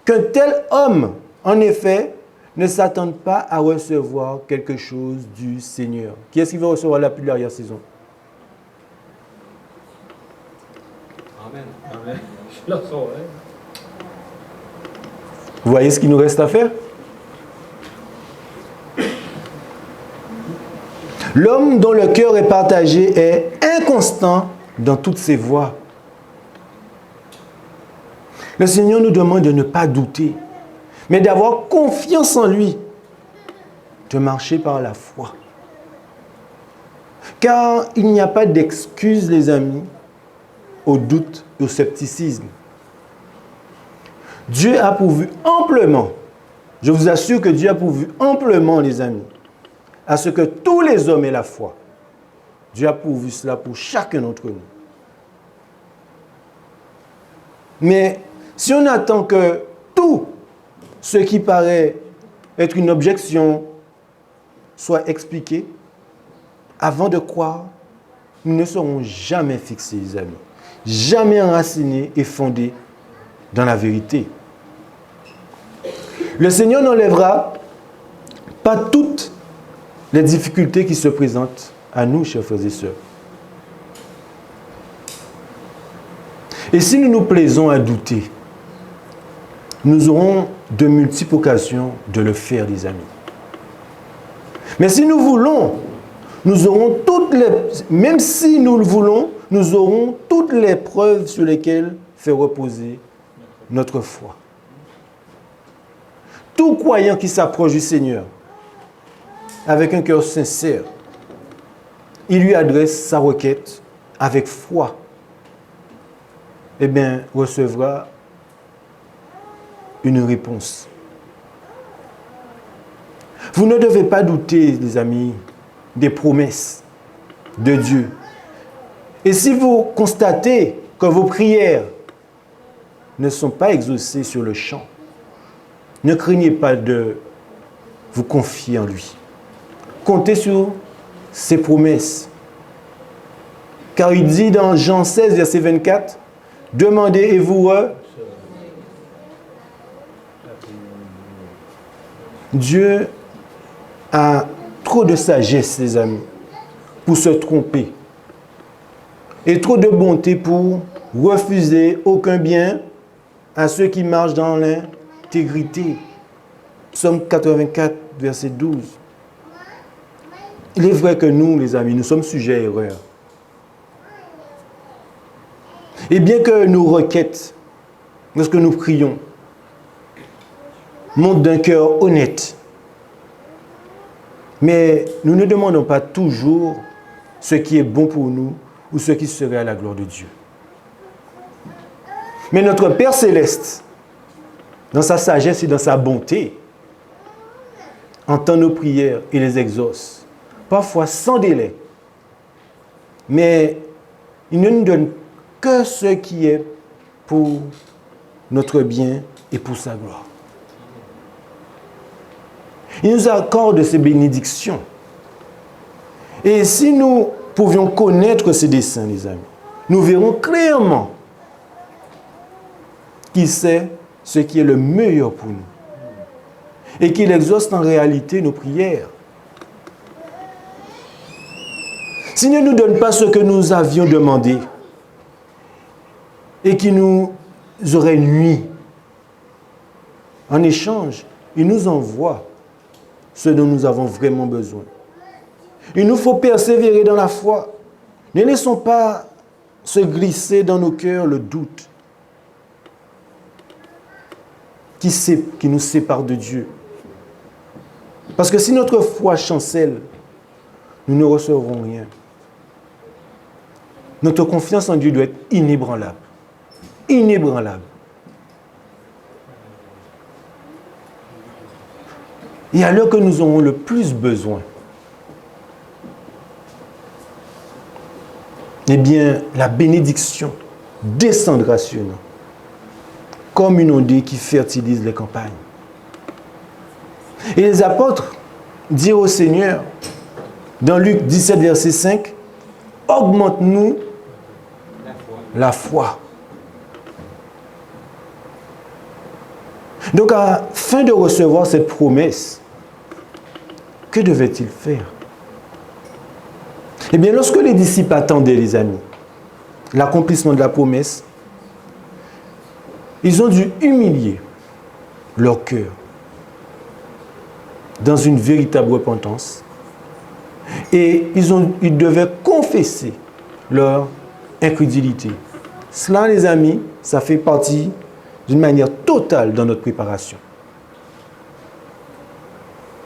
Qu'un tel homme, en effet, ne s'attende pas à recevoir quelque chose du Seigneur. Qui est-ce qui veut recevoir la pluie de l'arrière-saison? Amen. Amen. Je le saurais. Vous voyez ce qu'il nous reste à faire? L'homme dont le cœur est partagé est inconstant dans toutes ses voies. Le Seigneur nous demande de ne pas douter, mais d'avoir confiance en lui, de marcher par la foi. Car il n'y a pas d'excuse, les amis, au doute et au scepticisme. Dieu a pourvu amplement, je vous assure que Dieu a pourvu amplement, les amis, à ce que tous les hommes aient la foi. Dieu a pourvu cela pour chacun d'entre nous. Mais si on attend que tout ce qui paraît être une objection soit expliqué, avant de croire, nous ne serons jamais fixés, les amis. Jamais enracinés et fondés dans la vérité. Le Seigneur n'enlèvera pas toutes les difficultés qui se présentent à nous, chers frères et sœurs. Et si nous nous plaisons à douter, nous aurons de multiples occasions de le faire, les amis. Mais si nous voulons, nous aurons même si nous le voulons, nous aurons toutes les preuves sur lesquelles faire reposer notre foi. Tout croyant qui s'approche du Seigneur avec un cœur sincère, il lui adresse sa requête avec foi, eh bien, recevra une réponse. Vous ne devez pas douter, les amis, des promesses de Dieu. Et si vous constatez que vos prières ne sont pas exaucées sur le champ, ne craignez pas de vous confier en lui. Comptez sur ses promesses. Car il dit dans Jean 16, verset 24, « Demandez et vous Dieu a trop de sagesse, les amis, pour se tromper. Et trop de bonté pour refuser aucun bien à ceux qui marchent dans l'intégrité. Psaume 84, verset 12. Il est vrai que nous, les amis, nous sommes sujets à erreur. Et bien que nos requêtes, lorsque nous prions, montent d'un cœur honnête, mais nous ne demandons pas toujours ce qui est bon pour nous ou ce qui serait à la gloire de Dieu. Mais notre Père Céleste, dans sa sagesse et dans sa bonté, entend nos prières et les exauce, parfois sans délai. Mais il ne nous donne que ce qui est pour notre bien et pour sa gloire. Il nous accorde ses bénédictions. Et si nous pouvions connaître ses desseins, les amis, nous verrons clairement qu'il sait ce qui est le meilleur pour nous. Et qu'il exauce en réalité nos prières. S'il ne nous donne pas ce que nous avions demandé et qui nous aurait nui, en échange, il nous envoie ce dont nous avons vraiment besoin. Il nous faut persévérer dans la foi. Ne laissons pas se glisser dans nos cœurs le doute qui nous sépare de Dieu. Parce que si notre foi chancelle, nous ne recevrons rien. Notre confiance en Dieu doit être inébranlable. Inébranlable. Et à l'heure que nous aurons le plus besoin, eh bien, la bénédiction descendra sur nous, comme une ondée qui fertilise les campagnes. Et les apôtres dirent au Seigneur, dans Luc 17, verset 5, « Augmente-nous la foi. » Donc, afin de recevoir cette promesse, que devaient-ils faire? Eh bien, lorsque les disciples attendaient, les amis, l'accomplissement de la promesse, ils ont dû humilier leur cœur dans une véritable repentance et ils devaient confesser leur incrédulité. Cela, les amis, ça fait partie d'une manière totale dans notre préparation.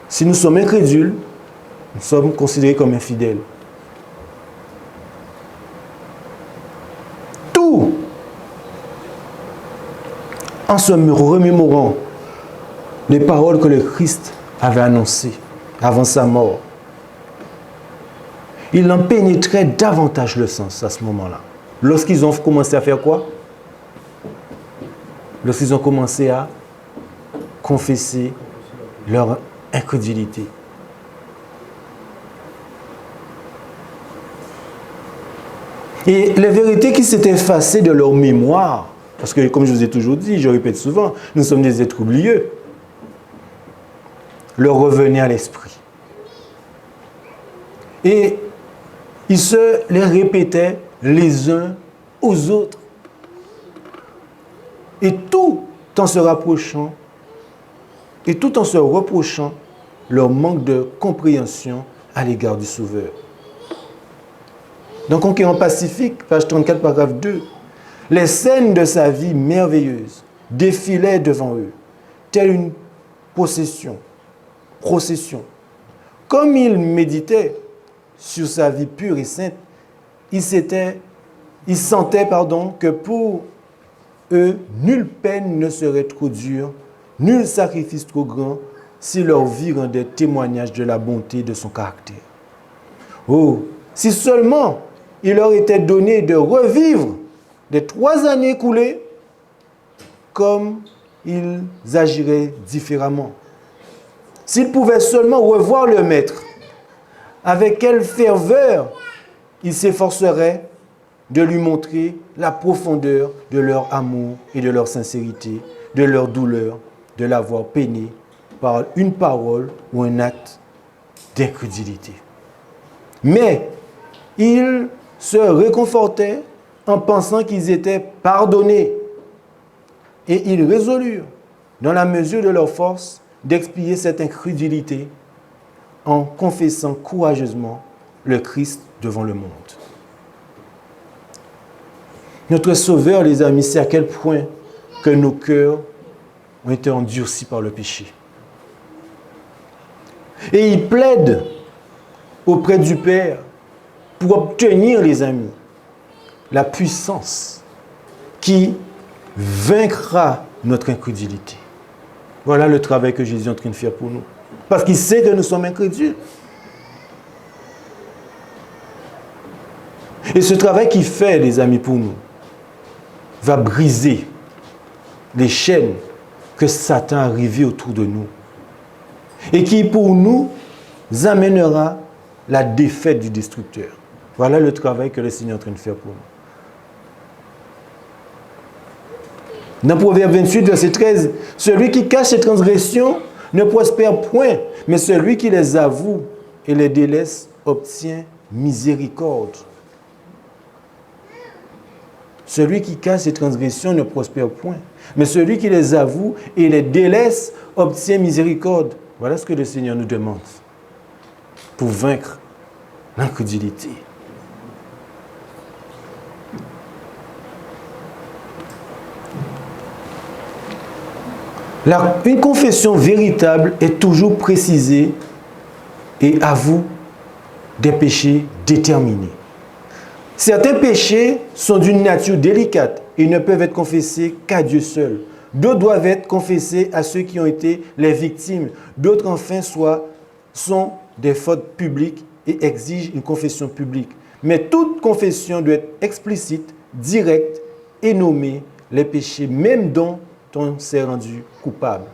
Si nous sommes incrédules, nous sommes considérés comme infidèles. Tout en se remémorant les paroles que le Christ avait annoncées avant sa mort. Il en pénétrait davantage le sens à ce moment-là. Lorsqu'ils ont commencé à faire quoi? Lorsqu'ils ont commencé à confesser leur incrédulité. Et les vérités qui s'étaient effacées de leur mémoire, parce que comme je vous ai toujours dit, je répète souvent, nous sommes des êtres oublieux, leur revenaient à l'esprit. Et ils se les répétaient les uns aux autres. Et tout en se rapprochant, et tout en se reprochant leur manque de compréhension à l'égard du Sauveur. Dans Conquérant Pacifique, page 34, paragraphe 2, les scènes de sa vie merveilleuse défilaient devant eux, telle une procession. Comme ils méditaient sur sa vie pure et sainte, ils sentaient que pour eux, nulle peine ne serait trop dure, nul sacrifice trop grand, si leur vie rendait témoignage de la bonté de son caractère. Oh, si seulement il leur était donné de revivre les 3 années écoulées, comme ils agiraient différemment. S'ils pouvaient seulement revoir le Maître, avec quelle ferveur ils s'efforceraient de lui montrer la profondeur de leur amour et de leur sincérité, de leur douleur, de l'avoir peiné par une parole ou un acte d'incrédulité. Mais ils se réconfortaient en pensant qu'ils étaient pardonnés et ils résolurent, dans la mesure de leur force, d'expier cette incrédulité en confessant courageusement le Christ devant le monde. Notre Sauveur, les amis, c'est à quel point que nos cœurs ont été endurcis par le péché. Et il plaide auprès du Père pour obtenir, les amis, la puissance qui vaincra notre incrédulité. Voilà le travail que Jésus est en train de faire pour nous. Parce qu'il sait que nous sommes incrédules. Et ce travail qu'il fait, les amis, pour nous, va briser les chaînes que Satan a rivées autour de nous. Et qui, pour nous, amènera la défaite du destructeur. Voilà le travail que le Seigneur est en train de faire pour nous. Dans Proverbe 28, verset 13, « Celui qui cache ses transgressions ne prospère point, mais celui qui les avoue et les délaisse obtient miséricorde. » Celui qui cache ses transgressions ne prospère point, mais celui qui les avoue et les délaisse obtient miséricorde. Voilà ce que le Seigneur nous demande pour vaincre l'incrédulité. Une confession véritable est toujours précisée et avoue des péchés déterminés. Certains péchés sont d'une nature délicate et ne peuvent être confessés qu'à Dieu seul. D'autres doivent être confessés à ceux qui ont été les victimes. D'autres, enfin, sont des fautes publiques et exigent une confession publique. Mais toute confession doit être explicite, directe et nommer les péchés, même dont on s'est rendu coupable.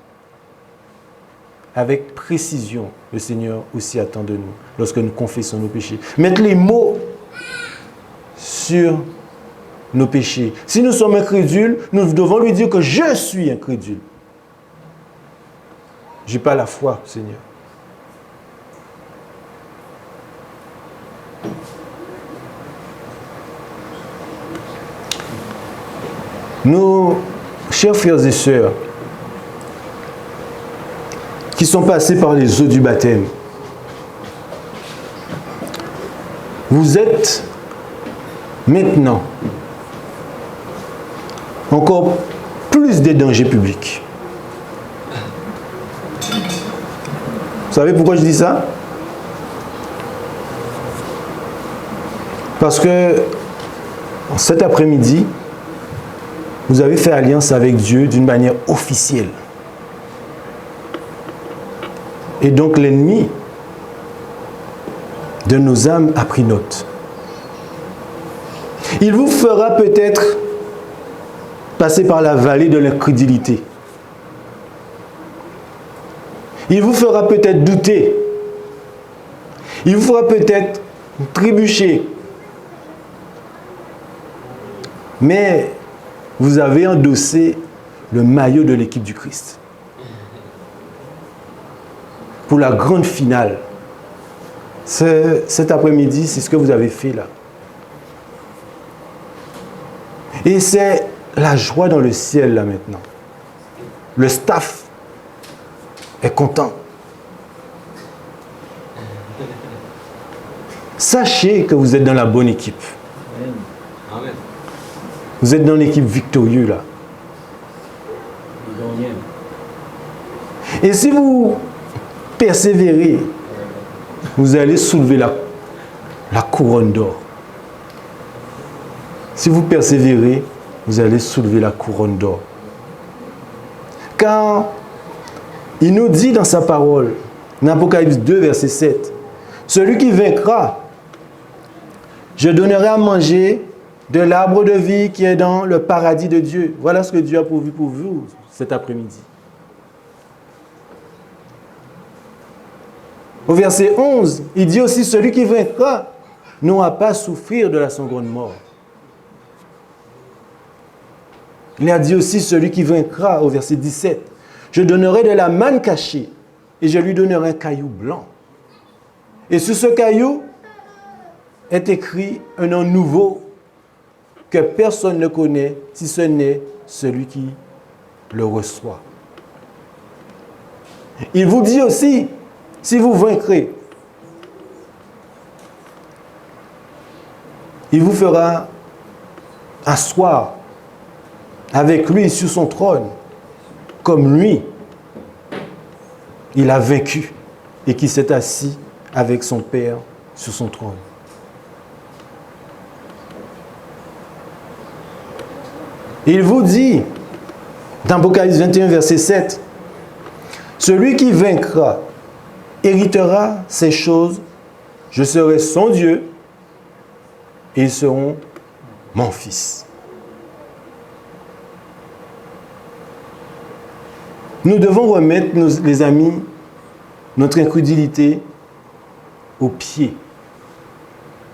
Avec précision, le Seigneur aussi attend de nous lorsque nous confessons nos péchés. Mettre les mots sur nos péchés. Si nous sommes incrédules, nous devons lui dire que je suis incrédule. Je n'ai pas la foi, Seigneur. Nos chers frères et sœurs qui sont passés par les eaux du baptême, vous êtes maintenant encore plus des dangers publics. Vous savez pourquoi je dis ça? Parce que cet après-midi, vous avez fait alliance avec Dieu d'une manière officielle. Et donc l'ennemi de nos âmes a pris note. Il vous fera peut-être passer par la vallée de l'incrédulité. Il vous fera peut-être douter. Il vous fera peut-être trébucher. Mais vous avez endossé le maillot de l'équipe du Christ. Pour la grande finale. Cet après-midi, c'est ce que vous avez fait là. Et c'est la joie dans le ciel là maintenant. Le staff est content. Sachez que vous êtes dans la bonne équipe. Amen. Vous êtes dans l'équipe victorieuse là. Et si vous persévérez, vous allez soulever la couronne d'or. Si vous persévérez, vous allez soulever la couronne d'or. Car il nous dit dans sa parole, en Apocalypse 2, verset 7, « Celui qui vaincra, je donnerai à manger de l'arbre de vie qui est dans le paradis de Dieu. » Voilà ce que Dieu a pourvu pour vous cet après-midi. Au verset 11, il dit aussi, « Celui qui vaincra n'aura pas à souffrir de la seconde mort. » Il a dit aussi, celui qui vaincra, au verset 17, « Je donnerai de la manne cachée et je lui donnerai un caillou blanc. Et sur ce caillou est écrit un nom nouveau que personne ne connaît si ce n'est celui qui le reçoit. » Il vous dit aussi, si vous vaincrez, il vous fera asseoir avec lui sur son trône, comme lui, il a vaincu et qui s'est assis avec son Père sur son trône. Il vous dit, dans Apocalypse 21, verset 7, « Celui qui vaincra héritera ces choses, je serai son Dieu, et ils seront mon fils. » Nous devons remettre, les amis, notre incrédulité au pied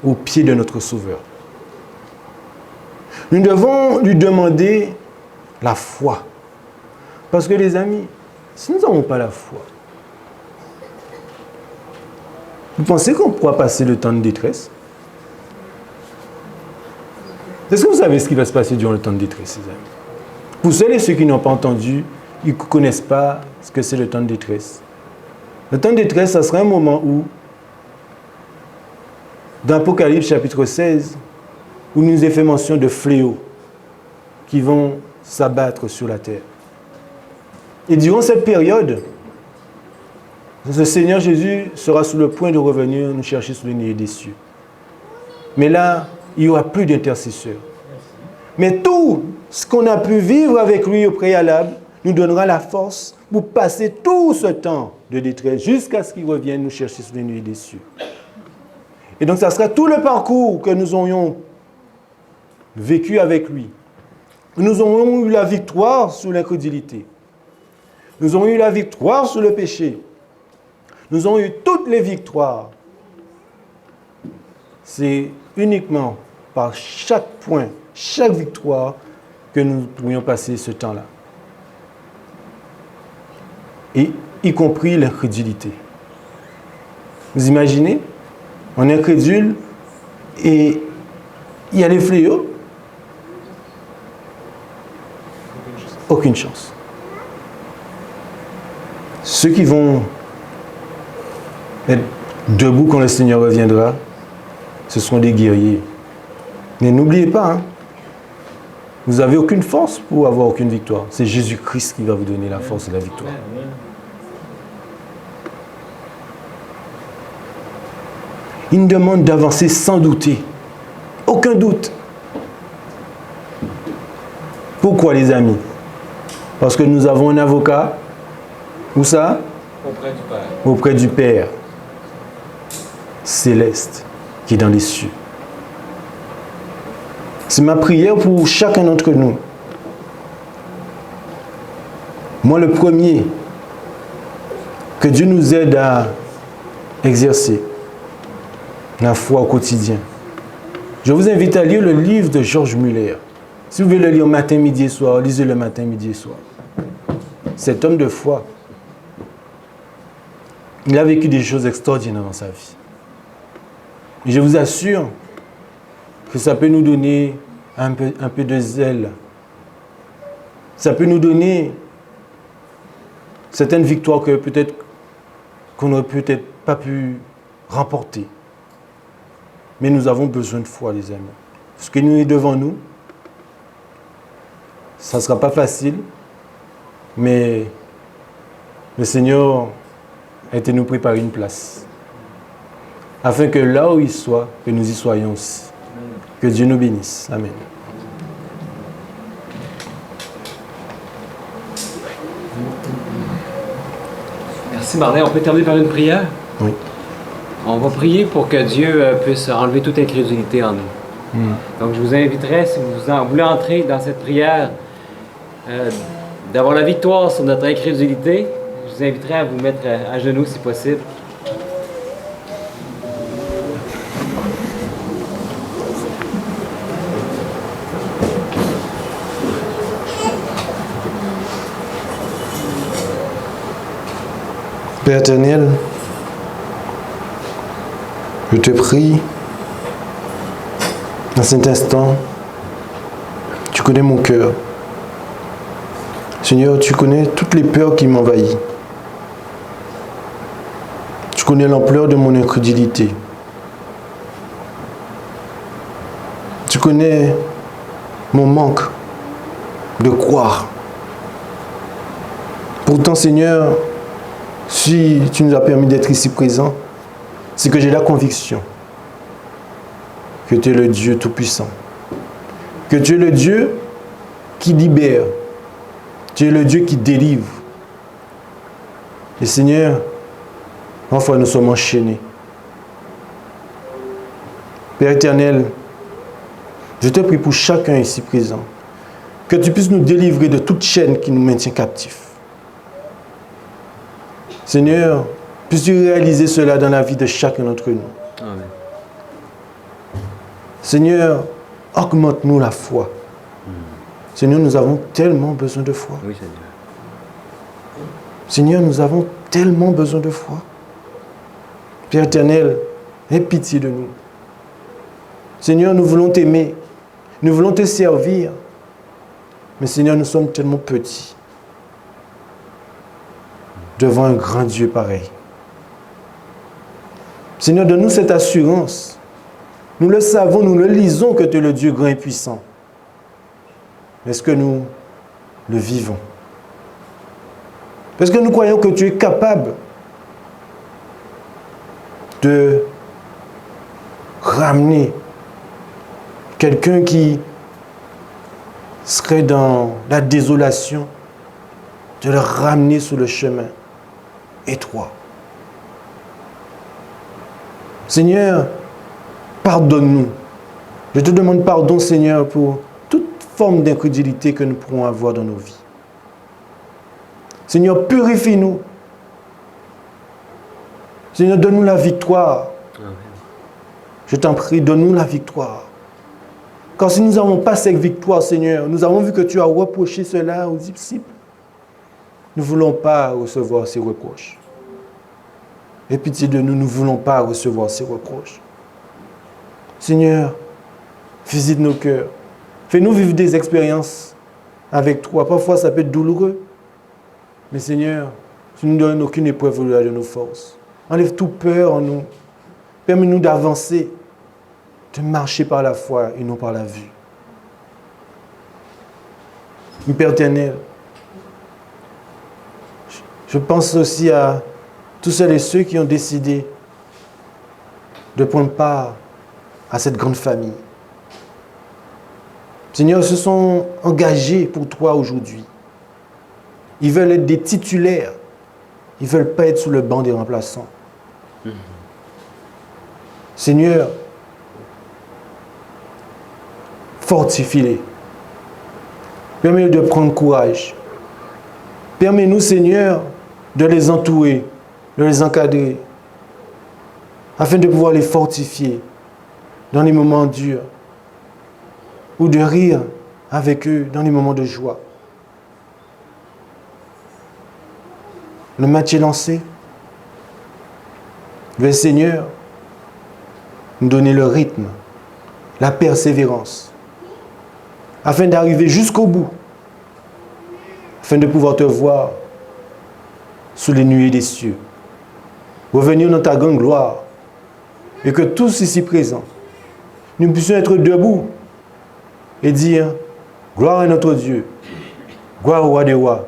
de notre Sauveur. Nous devons lui demander la foi. Parce que les amis, si nous n'avons pas la foi, vous pensez qu'on pourra passer le temps de détresse? Est-ce que vous savez ce qui va se passer durant le temps de détresse, les amis? Pour ceux et ceux qui n'ont pas entendu, ils ne connaissent pas ce que c'est le temps de détresse. Le temps de détresse, ça sera un moment où dans Apocalypse chapitre 16, où il nous est fait mention de fléaux qui vont s'abattre sur la terre. Et durant cette période, le Seigneur Jésus sera sur le point de revenir nous chercher sur les nuées des cieux. Mais là, il n'y aura plus d'intercesseurs. Mais tout ce qu'on a pu vivre avec lui au préalable nous donnera la force pour passer tout ce temps de détresse jusqu'à ce qu'il revienne nous chercher sur les nuées des cieux. Et donc, ça sera tout le parcours que nous aurions vécu avec lui. Nous aurions eu la victoire sur l'incrédulité. Nous aurions eu la victoire sur le péché. Nous avons eu toutes les victoires. C'est uniquement par chaque point, chaque victoire, que nous pourrions passer ce temps-là. Et y compris l'incrédulité. Vous imaginez? On est incrédule et il y a les fléaux. Aucune chance. Ceux qui vont être debout quand le Seigneur reviendra, ce seront des guerriers. Mais n'oubliez pas, hein, vous n'avez aucune force pour avoir aucune victoire. C'est Jésus-Christ qui va vous donner la force et la victoire. Il nous demande d'avancer sans douter. Aucun doute. Pourquoi, les amis? Parce que nous avons un avocat. Où ça? Auprès du Père. Auprès du Père céleste qui est dans les cieux. C'est ma prière pour chacun d'entre nous. Moi, le premier, que Dieu nous aide à exercer la foi au quotidien. Je vous invite à lire le livre de George Muller. Si vous voulez le lire matin, midi et soir, lisez-le matin, midi et soir. Cet homme de foi, il a vécu des choses extraordinaires dans sa vie. Et je vous assure que ça peut nous donner un peu de zèle. Ça peut nous donner certaines victoires que peut-être qu'on n'aurait peut-être pas pu remporter. Mais nous avons besoin de foi, les amis. Ce qui nous est devant nous, ça ne sera pas facile, mais le Seigneur a été nous préparer une place. Afin que là où il soit, que nous y soyons aussi. Que Dieu nous bénisse. Amen. Merci Martin. On peut terminer par une prière? Oui. On va prier pour que Dieu puisse enlever toute incrédulité en nous. Donc je vous inviterai, si vous voulez entrer dans cette prière, d'avoir la victoire sur notre incrédulité, je vous inviterai à vous mettre à genoux si possible. Père éternel, je te prie, dans cet instant, tu connais mon cœur. Seigneur, tu connais toutes les peurs qui m'envahissent. Tu connais l'ampleur de mon incrédulité. Tu connais mon manque de croire. Pourtant, Seigneur, si tu nous as permis d'être ici présents, c'est que j'ai la conviction que tu es le Dieu Tout-Puissant, que tu es le Dieu qui libère, tu es le Dieu qui délivre. Et Seigneur, parfois nous sommes enchaînés. Père éternel, je te prie pour chacun ici présent, que tu puisses nous délivrer de toute chaîne qui nous maintient captifs. Seigneur, puisses-tu réaliser cela dans la vie de chacun d'entre nous. Amen. Seigneur, augmente-nous la foi. Seigneur, nous avons tellement besoin de foi. Oui, Seigneur. Seigneur, nous avons tellement besoin de foi. Père éternel, aie pitié de nous. Seigneur, nous voulons t'aimer. Nous voulons te servir. Mais Seigneur, nous sommes tellement petits devant un grand Dieu pareil. Seigneur, donne-nous cette assurance Nous le savons, nous le lisons que tu es le Dieu grand et puissant. Est-ce que nous le vivons? Est-ce que nous croyons que tu es capable de ramener quelqu'un qui serait dans la désolation, de le ramener sur le chemin étroit? Seigneur, pardonne-nous. Je te demande pardon, Seigneur, pour toute forme d'incrédulité que nous pourrons avoir dans nos vies. Seigneur, purifie-nous. Seigneur, donne-nous la victoire. Amen. Je t'en prie, donne-nous la victoire. Car si nous n'avons pas cette victoire, Seigneur, nous avons vu que tu as reproché cela aux disciples. Nous ne voulons pas recevoir ces reproches. Aie pitié de nous, nous ne voulons pas recevoir ces reproches. Seigneur, visite nos cœurs. Fais-nous vivre des expériences avec toi. Parfois, ça peut être douloureux. Mais Seigneur, tu ne nous donnes aucune épreuve au-delà de nos forces. Enlève toute peur en nous. Permets-nous d'avancer, de marcher par la foi et non par la vue. Mon Père éternel, je pense aussi à tous celles et ceux qui ont décidé de prendre part à cette grande famille. Seigneur, ils se sont engagés pour toi aujourd'hui. Ils veulent être des titulaires. Ils ne veulent pas être sur le banc des remplaçants. Seigneur, fortifie-les. Permets-nous de prendre courage. Permets-nous, Seigneur, de les entourer, de les encadrer, afin de pouvoir les fortifier dans les moments durs, ou de rire avec eux dans les moments de joie. Le match est lancé. Le Seigneur nous donner le rythme, la persévérance, afin d'arriver jusqu'au bout, afin de pouvoir te voir sous les nuées des cieux, revenir dans ta grande gloire, et que tous ici présents, nous puissions être debout et dire gloire à notre Dieu, gloire au roi des rois,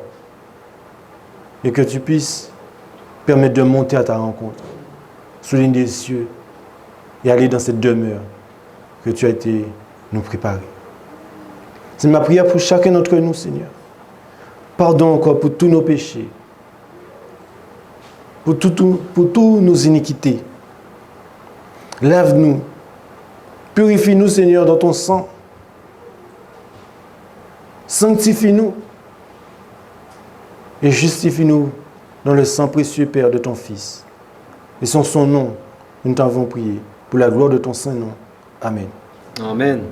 et que tu puisses permettre de monter à ta rencontre sous les des cieux et aller dans cette demeure que tu as été nous préparer. C'est ma prière pour chacun d'entre nous, Seigneur. Pardon encore pour tous nos péchés, pour toutes nos iniquités. Lave-nous, purifie-nous, Seigneur, dans ton sang. Sanctifie-nous et justifie-nous dans le sang précieux, Père, de ton Fils. Et sans son nom, nous t'avons prié, pour la gloire de ton Saint-Nom. Amen. Amen.